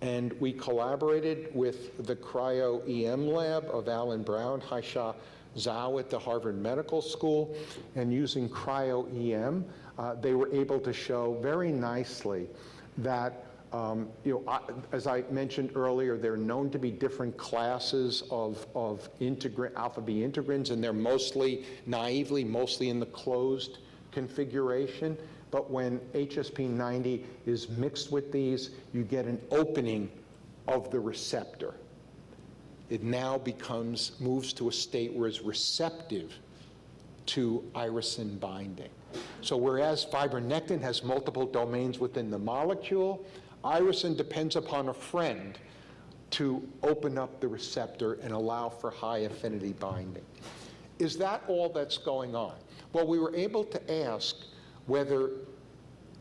And we collaborated with the cryo-EM lab of Alan Brown, Haisha Zhao at the Harvard Medical School, and using cryo-EM, they were able to show very nicely that as I mentioned earlier, there are known to be different classes of alpha B integrins, and they're mostly, naively, mostly in the closed configuration. But when HSP90 is mixed with these, you get an opening of the receptor. It now moves to a state where it's receptive to irisin binding. So whereas fibronectin has multiple domains within the molecule, irisin depends upon a friend to open up the receptor and allow for high affinity binding. Is that all that's going on? Well, we were able to ask whether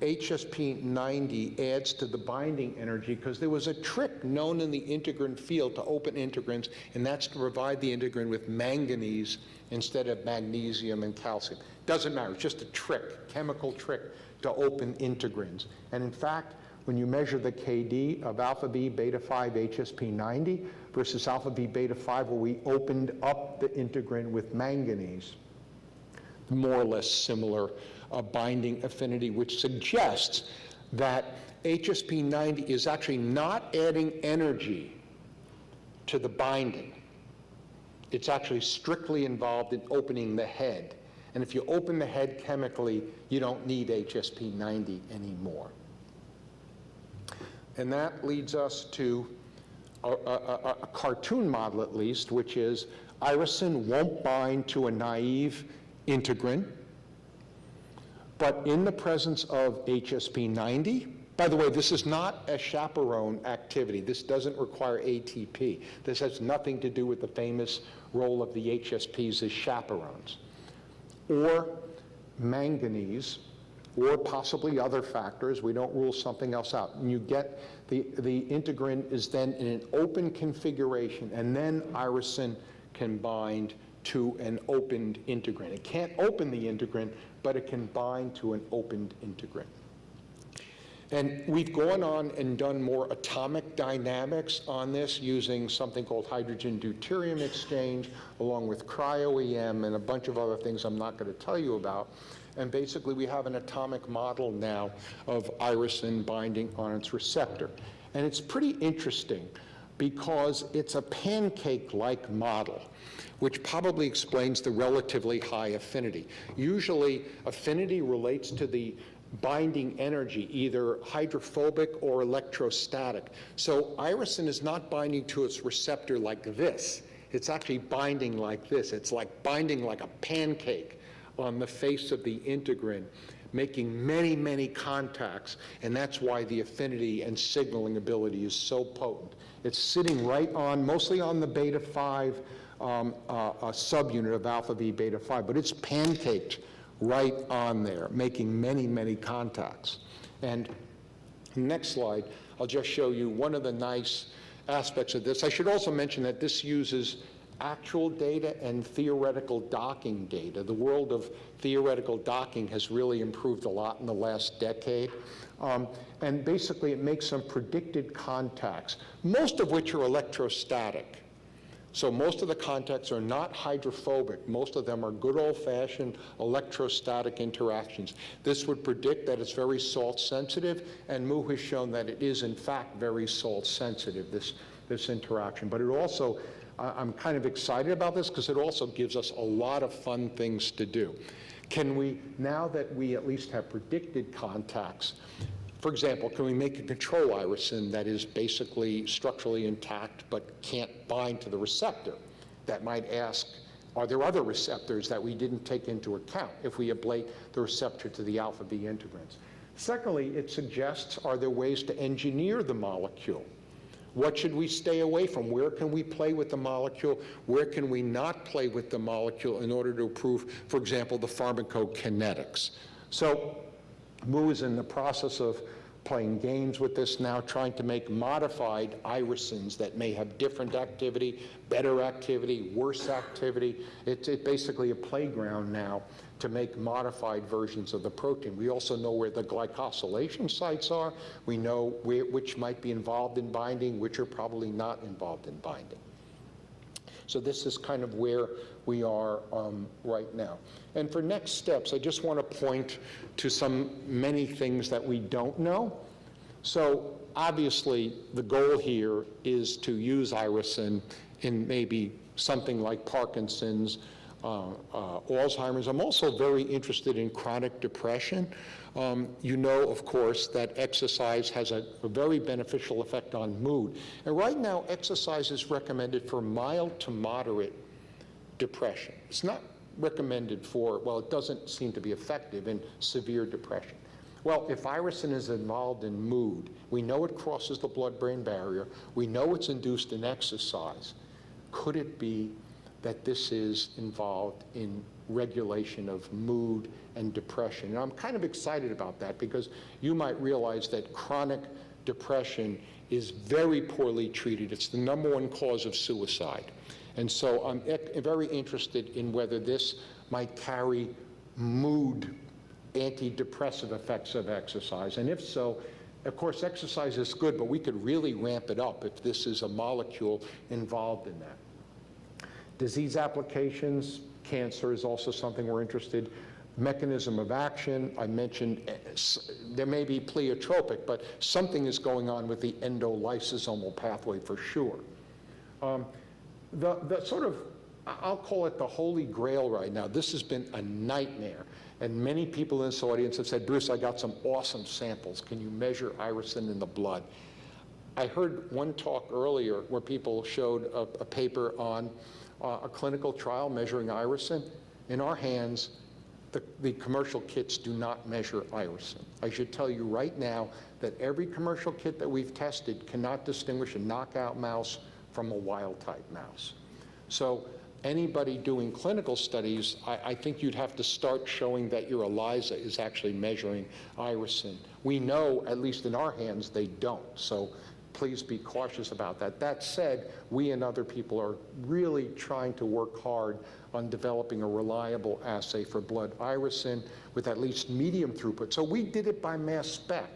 HSP90 adds to the binding energy, because there was a trick known in the integrin field to open integrins, and that's to provide the integrin with manganese instead of magnesium and calcium. Doesn't matter, it's just a trick, chemical trick to open integrins. And in fact, when you measure the KD of alpha B beta 5 HSP90 versus alpha B beta 5 where we opened up the integrin with manganese, more or less similar binding affinity, which suggests that HSP90 is actually not adding energy to the binding. It's actually strictly involved in opening the head. And if you open the head chemically, you don't need HSP90 anymore. And that leads us to a cartoon model, at least, which is irisin won't bind to a naive integrin, but in the presence of HSP90, by the way, this is not a chaperone activity. This doesn't require ATP. This has nothing to do with the famous role of the HSPs as chaperones, or manganese, or possibly other factors. We don't rule something else out. And you get the integrin is then in an open configuration, and then irisin can bind to an opened integrin. It can't open the integrin, but it can bind to an opened integrin. And we've gone on and done more atomic dynamics on this using something called hydrogen deuterium exchange, along with cryo-EM and a bunch of other things I'm not going to tell you about. And basically, we have an atomic model now of irisin binding on its receptor. And it's pretty interesting because it's a pancake-like model, which probably explains the relatively high affinity. Usually, affinity relates to the binding energy, either hydrophobic or electrostatic. So irisin is not binding to its receptor like this. It's actually binding like this. It's like binding like a pancake on the face of the integrin, making many, many contacts, and that's why the affinity and signaling ability is so potent. It's sitting right on, mostly on the beta 5 subunit of alpha V beta 5, but it's pancaked right on there, making many, many contacts. And next slide, I'll just show you one of the nice aspects of this. I should also mention that this uses actual data and theoretical docking data. The world of theoretical docking has really improved a lot in the last decade. And basically, it makes some predicted contacts, most of which are electrostatic. So most of the contacts are not hydrophobic. Most of them are good old-fashioned electrostatic interactions. This would predict that it's very salt sensitive, and Mu has shown that it is in fact very salt sensitive, this interaction. But it also, I'm kind of excited about this because it also gives us a lot of fun things to do. Can we, now that we at least have predicted contacts, for example, can we make a control irisin that is basically structurally intact but can't bind to the receptor? That might ask, are there other receptors that we didn't take into account if we ablate the receptor to the alpha B integrins? Secondly, it suggests, are there ways to engineer the molecule? What should we stay away from? Where can we play with the molecule? Where can we not play with the molecule in order to improve, for example, the pharmacokinetics? So Mu is in the process of playing games with this now, trying to make modified irisins that may have different activity, better activity, worse activity. It's basically a playground now to make modified versions of the protein. We also know where the glycosylation sites are. We know which might be involved in binding, which are probably not involved in binding. So this is kind of where we are right now. And for next steps, I just want to point to many things that we don't know. So obviously, the goal here is to use irisin in maybe something like Parkinson's, Alzheimer's. I'm also very interested in chronic depression. You know, of course, that exercise has a very beneficial effect on mood. And right now, exercise is recommended for mild to moderate depression. It's not recommended for, well, it doesn't seem to be effective in severe depression. Well, if irisin is involved in mood, we know it crosses the blood-brain barrier, we know it's induced in exercise. Could it be that this is involved in regulation of mood and depression? And I'm kind of excited about that because you might realize that chronic depression is very poorly treated. It's the #1 cause of suicide. And so I'm very interested in whether this might carry mood antidepressive effects of exercise. And if so, of course, exercise is good, but we could really ramp it up if this is a molecule involved in that. Disease applications, cancer is also something we're interested in. Mechanism of action, I mentioned there may be pleiotropic, but something is going on with the endolysosomal pathway for sure. The sort of, I'll call it the holy grail right now. This has been a nightmare. And many people in this audience have said, Bruce, I got some awesome samples. Can you measure irisin in the blood? I heard one talk earlier where people showed a paper on a clinical trial measuring irisin. In our hands, the commercial kits do not measure irisin. I should tell you right now that every commercial kit that we've tested cannot distinguish a knockout mouse from a wild-type mouse. So anybody doing clinical studies, I think you'd have to start showing that your ELISA is actually measuring irisin. We know, at least in our hands, they don't. So please be cautious about that. That said, we and other people are really trying to work hard on developing a reliable assay for blood irisin with at least medium throughput. So we did it by mass spec,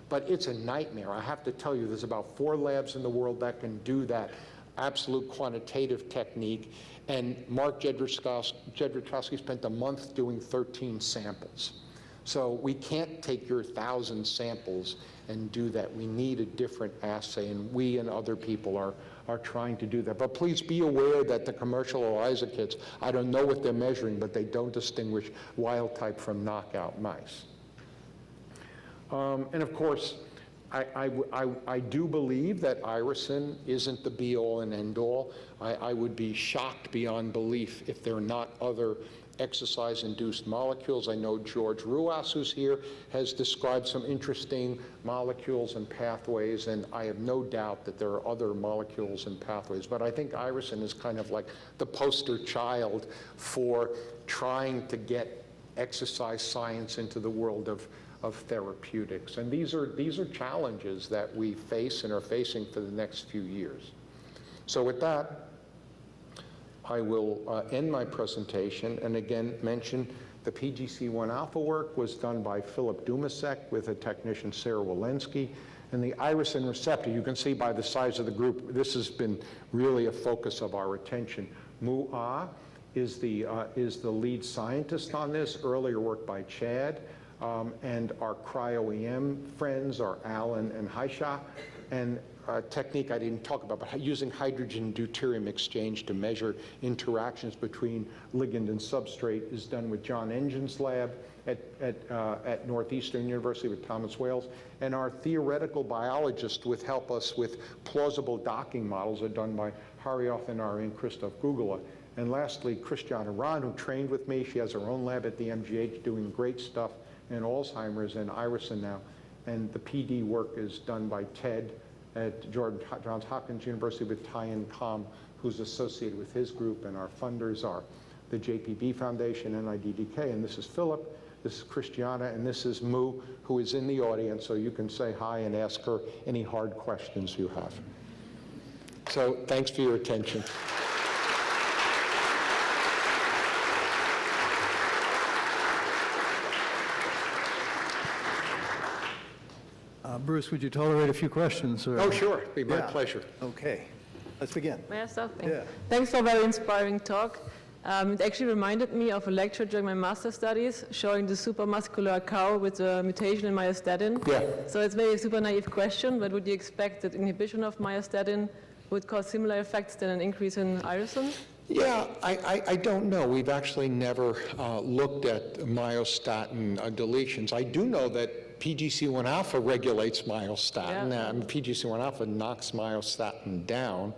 but it's a nightmare. I have to tell you, there's about 4 labs in the world that can do that absolute quantitative technique, and Mark Jedrzejowski spent a month doing 13 samples. So we can't take your 1,000 samples and do that. We need a different assay, and we and other people are trying to do that. But please be aware that the commercial ELISA kits, I don't know what they're measuring, but they don't distinguish wild type from knockout mice. And of course, I do believe that irisin isn't the be-all and end-all. I would be shocked beyond belief if there are not other exercise-induced molecules. I know George Ruas, who's here, has described some interesting molecules and pathways, and I have no doubt that there are other molecules and pathways. But I think irisin is kind of like the poster child for trying to get exercise science into the world of therapeutics. And these are challenges that we face and are facing for the next few years. So with that, I will end my presentation and again mention the PGC1 alpha work was done by Philip Dumasek with a technician, Sarah Walensky. And the irisin receptor, you can see by the size of the group, this has been really a focus of our attention. Mu Ah is the lead scientist on this, earlier work by Chad. And our cryo-EM friends are Alan and Haisha. And a technique I didn't talk about, but using hydrogen deuterium exchange to measure interactions between ligand and substrate is done with John Engine's lab at Northeastern University with Thomas Wales. And our theoretical biologists would help us with plausible docking models are done by Harioth and Christoph Gugula. And lastly, Christiana Rahn, who trained with me. She has her own lab at the MGH doing great stuff in Alzheimer's and irisin now. And the PD work is done by Ted at Johns Hopkins University with Tyan Kam, who's associated with his group, and our funders are the JPB Foundation, NIDDK, and this is Philip. This is Christiana, and this is Moo, who is in the audience, so you can say hi and ask her any hard questions you have. So thanks for your attention. Bruce, would you tolerate a few questions? Or? Oh, sure, it'd be my Yeah. pleasure. Okay, let's begin. May I start? Yeah. Thanks for a very inspiring talk. It actually reminded me of a lecture during my master's studies showing the supramuscular cow with a mutation in myostatin. Yeah. So it's maybe a super naive question, but would you expect that inhibition of myostatin would cause similar effects than an increase in irisin? Yeah, I don't know. We've actually never looked at myostatin deletions. I do know that PGC1 alpha regulates myostatin, Yeah. and PGC1 alpha knocks myostatin down.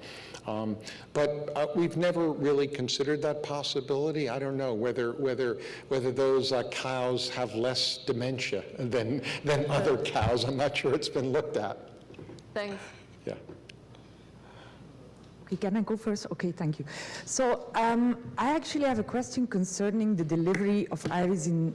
But we've never really considered that possibility. I don't know whether those cows have less dementia than other cows. I'm not sure it's been looked at. Thanks. Yeah. Okay, can I go first? Okay, thank you. So I actually have a question concerning the delivery of irisin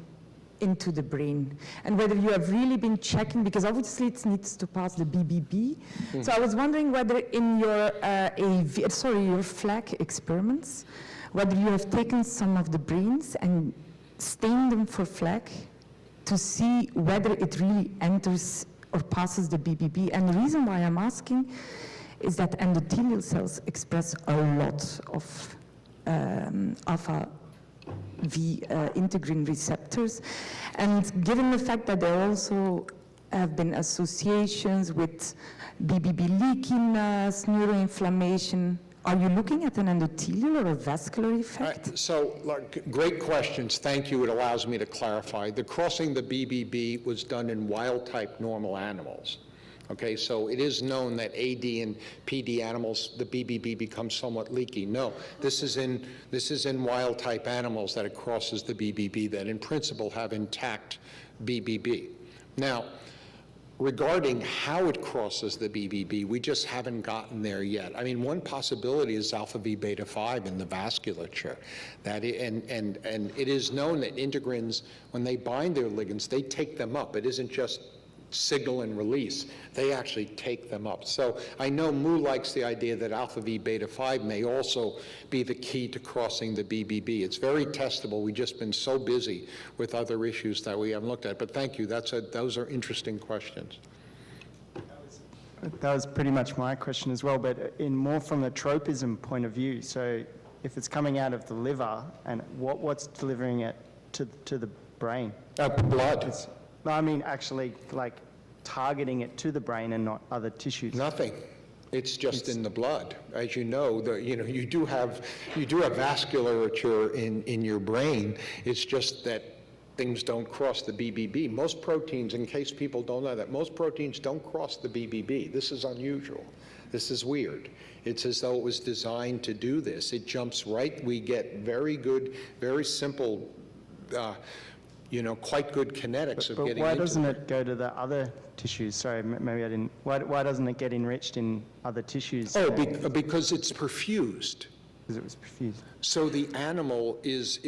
into the brain, and whether you have really been checking, because obviously it needs to pass the BBB. So I was wondering whether in your your FLAG experiments, whether you have taken some of the brains and stained them for FLAG to see whether it really enters or passes the BBB. And the reason why I'm asking is that endothelial cells express a lot of alpha V integrin receptors, and given the fact that there also have been associations with BBB leakiness, neuroinflammation, are you looking at an endothelial or a vascular effect? So, great questions. Thank you. It allows me to clarify. The crossing the BBB was done in wild-type normal animals. Okay, so it is known that AD and PD animals, the BBB becomes somewhat leaky. No, this is in wild-type animals that it crosses the BBB that in principle have intact BBB. Now, regarding how it crosses the BBB, we just haven't gotten there yet. I mean, one possibility is alpha V beta 5 in the vasculature. And it is known that integrins, when they bind their ligands, they take them up. It isn't just signal and release. They actually take them up. So I know Moo likes the idea that alpha V beta 5 may also be the key to crossing the BBB. It's very testable. We've just been so busy with other issues that we haven't looked at. But thank you. Those are interesting questions. That was pretty much my question as well, but in more from the tropism point of view. So if it's coming out of the liver, and what's delivering it to the brain? Blood. No, I mean actually like targeting it to the brain and not other tissues. Nothing. It's just in the blood. As you know, you do have vasculature in your brain. It's just that things don't cross the BBB. Most proteins, in case people don't know that, most proteins don't cross the BBB. This is unusual. This is weird. It's as though it was designed to do this. It jumps right. We get very good, very simple, quite good kinetics of but getting why into doesn't it go to the other tissues? Sorry, maybe I didn't. Why doesn't it get enriched in other tissues? Oh, because it's perfused. Because it was perfused. So the animal is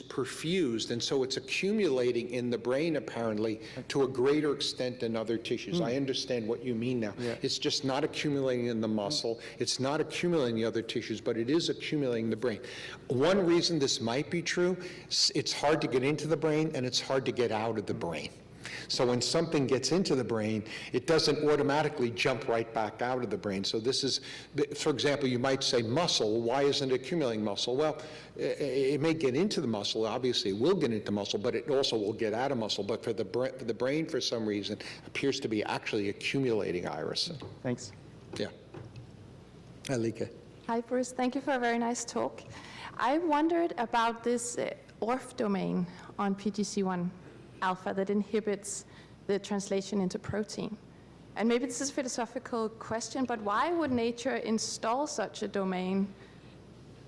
perfused, and so it's accumulating in the brain apparently to a greater extent than other tissues. I understand what you mean now. Yeah. It's just not accumulating in the muscle. It's not accumulating in the other tissues, but it is accumulating in the brain. One reason this might be true, it's hard to get into the brain and it's hard to get out of the brain. So when something gets into the brain, it doesn't automatically jump right back out of the brain. So this is, for example, you might say muscle. Why isn't it accumulating muscle? Well, it may get into the muscle. Obviously, it will get into muscle, but it also will get out of muscle. But for the brain, for some reason, appears to be actually accumulating irisin. Thanks. Yeah. Alika. Hi, Bruce. Thank you for a very nice talk. I wondered about this ORF domain on PGC1 alpha that inhibits the translation into protein. And maybe this is a philosophical question, but why would nature install such a domain,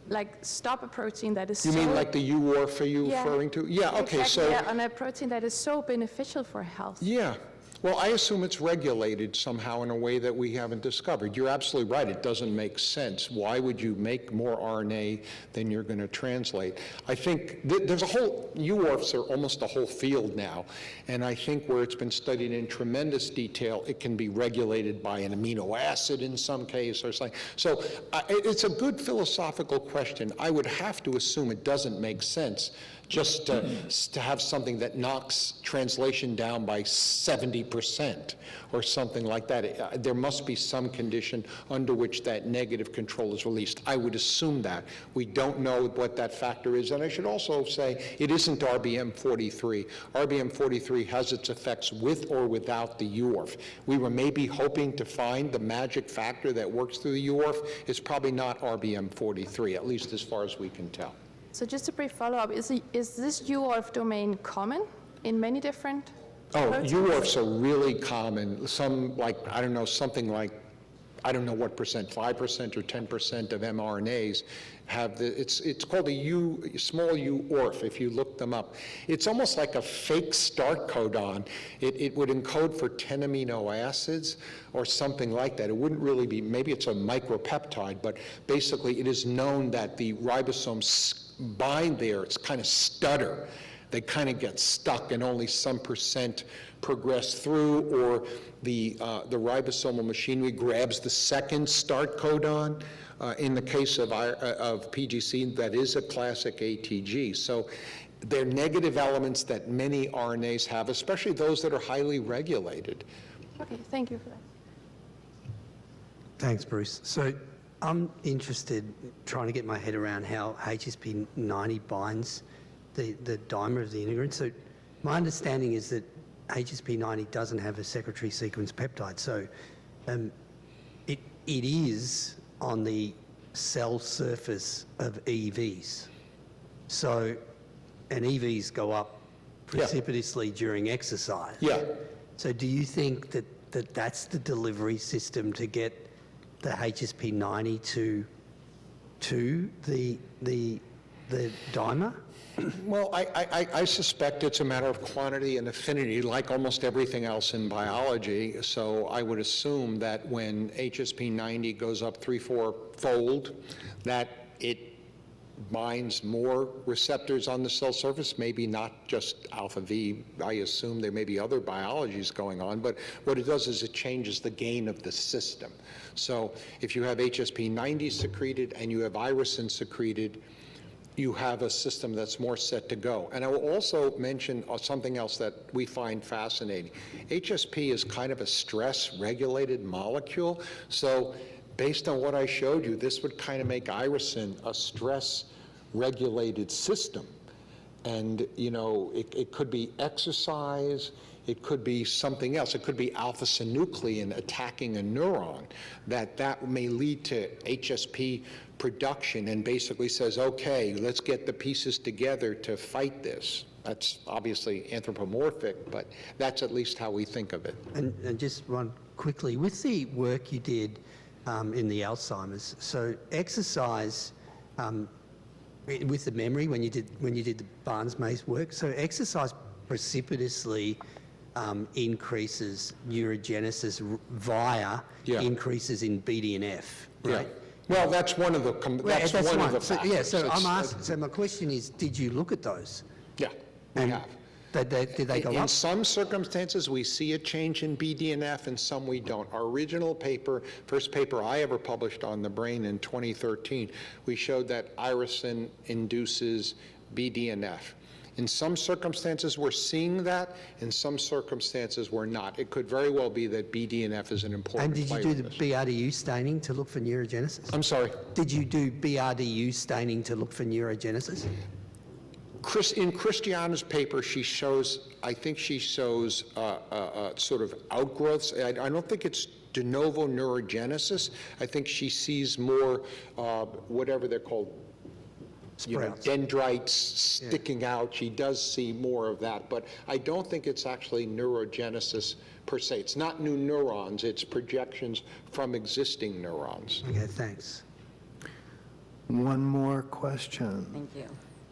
like stop a protein that is You mean like the UORF are you referring to? Yeah, okay, exactly, so. yeah, on a protein that is so beneficial for health. Yeah. Well, I assume it's regulated somehow in a way that we haven't discovered. You're absolutely right, it doesn't make sense. Why would you make more RNA than you're going to translate? I think there's a whole, UORFs are almost a whole field now, and I think where it's been studied in tremendous detail, it can be regulated by an amino acid in some case or something. So it's a good philosophical question. I would have to assume it doesn't make sense just to have something that knocks translation down by 70% or something like that. There must be some condition under which that negative control is released. I would assume that. We don't know what that factor is. And I should also say it isn't RBM43. RBM43 has its effects with or without the UORF. We were maybe hoping to find the magic factor that works through the UORF. It's probably not RBM43, at least as far as we can tell. So just a brief follow-up, is this UORF domain common in many different proteins? UORFs are really common. Some, like, I don't know, something like, I don't know what percent, 5% or 10% of mRNAs have it's called a small UORF if you look them up. It's almost like a fake start codon. It would encode for 10 amino acids or something like that. It wouldn't really be, maybe it's a micropeptide, but basically it is known that the ribosomes bind there, it's kind of stutter. They kind of get stuck and only some percent progress through, or the ribosomal machinery grabs the second start codon. In the case of PGC, that is a classic ATG. So they're negative elements that many RNAs have, especially those that are highly regulated. Okay, thank you for that. Thanks, Bruce. So I'm interested in trying to get my head around how HSP90 binds the dimer of the integrin. So my understanding is that HSP90 doesn't have a secretory sequence peptide. So it is on the cell surface of EVs. So, and EVs go up precipitously during exercise. Yeah. So do you think that that's the delivery system to get the HSP90 to the dimer? Well, I suspect it's a matter of quantity and affinity, like almost everything else in biology. So I would assume that when HSP90 goes up 3-4-fold, that it binds more receptors on the cell surface, maybe not just alpha V. I assume there may be other biologies going on, but what it does is it changes the gain of the system. So if you have HSP90 secreted and you have irisin secreted, you have a system that's more set to go. And I will also mention something else that we find fascinating. HSP is kind of a stress-regulated molecule, so based on what I showed you, this would kind of make irisin a stress-regulated system. And, you know, it could be exercise, it could be something else. It could be alpha-synuclein attacking a neuron. That may lead to HSP production and basically says, okay, let's get the pieces together to fight this. That's obviously anthropomorphic, but that's at least how we think of it. And just one quickly, with the work you did in the Alzheimer's, so exercise with the memory when you did the Barnes-Maze work, so exercise precipitously increases neurogenesis via increases in BDNF, right? Yeah. Well, that's one of the that's one of the factors. So I'm asking. So my question is, did you look at those? Yeah, we have. Did they go up? In some circumstances, we see a change in BDNF, and some we don't. Our original paper, first paper I ever published on the brain in 2013, we showed that irisin induces BDNF. In some circumstances, we're seeing that. In some circumstances, we're not. It could very well be that BDNF is an important And did you do the BRDU staining to look for neurogenesis? I'm sorry? Did you do BRDU staining to look for neurogenesis? In Christiana's paper, she shows, I think she shows sort of outgrowths. I don't think it's de novo neurogenesis. I think she sees more, whatever they're called, dendrites sticking out. She does see more of that, but I don't think it's actually neurogenesis per se. It's not new neurons, it's projections from existing neurons. Okay, thanks. One more question. Thank you.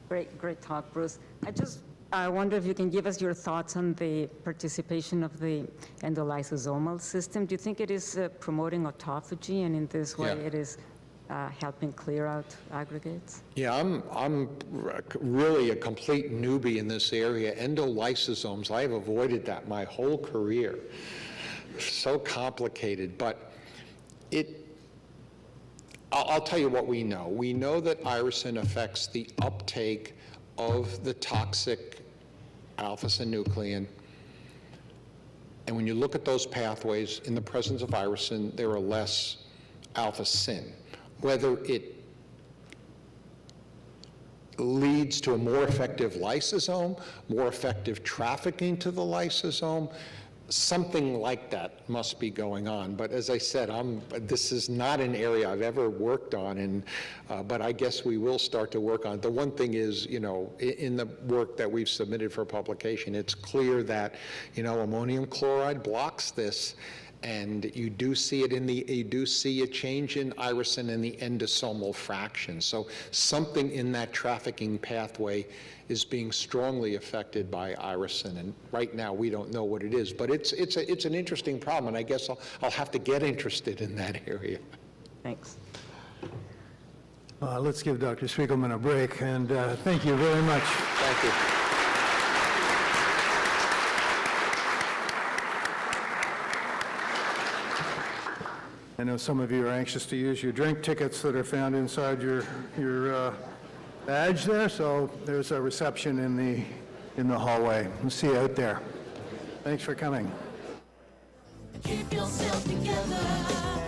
Great talk, Bruce. I just I wonder if you can give us your thoughts on the participation of the endolysosomal system. Do you think it is promoting autophagy, and in this way Yeah. it is helping clear out aggregates? Yeah, I'm really a complete newbie in this area. Endolysosomes, I've avoided that my whole career. So complicated, but I'll tell you what we know. We know that irisin affects the uptake of the toxic alpha-synuclein. And when you look at those pathways, in the presence of irisin, there are less alpha-syn. Whether it leads to a more effective lysosome, more effective trafficking to the lysosome, something like that must be going on. But as I said, this is not an area I've ever worked on, and but I guess we will start to work on it. The one thing is, you know, in the work that we've submitted for publication, it's clear that, you know, ammonium chloride blocks this, and you do see it you do see a change in irisin in the endosomal fraction. So something in that trafficking pathway is being strongly affected by irisin, and right now we don't know what it is. But it's an interesting problem, and I guess I'll have to get interested in that area. Thanks. Let's give Dr. Spiegelman a break, and thank you very much. Thank you. I know some of you are anxious to use your drink tickets that are found inside your badge there, so there's a reception in the hallway. We'll see you out there. Thanks for coming. Keep yourself together.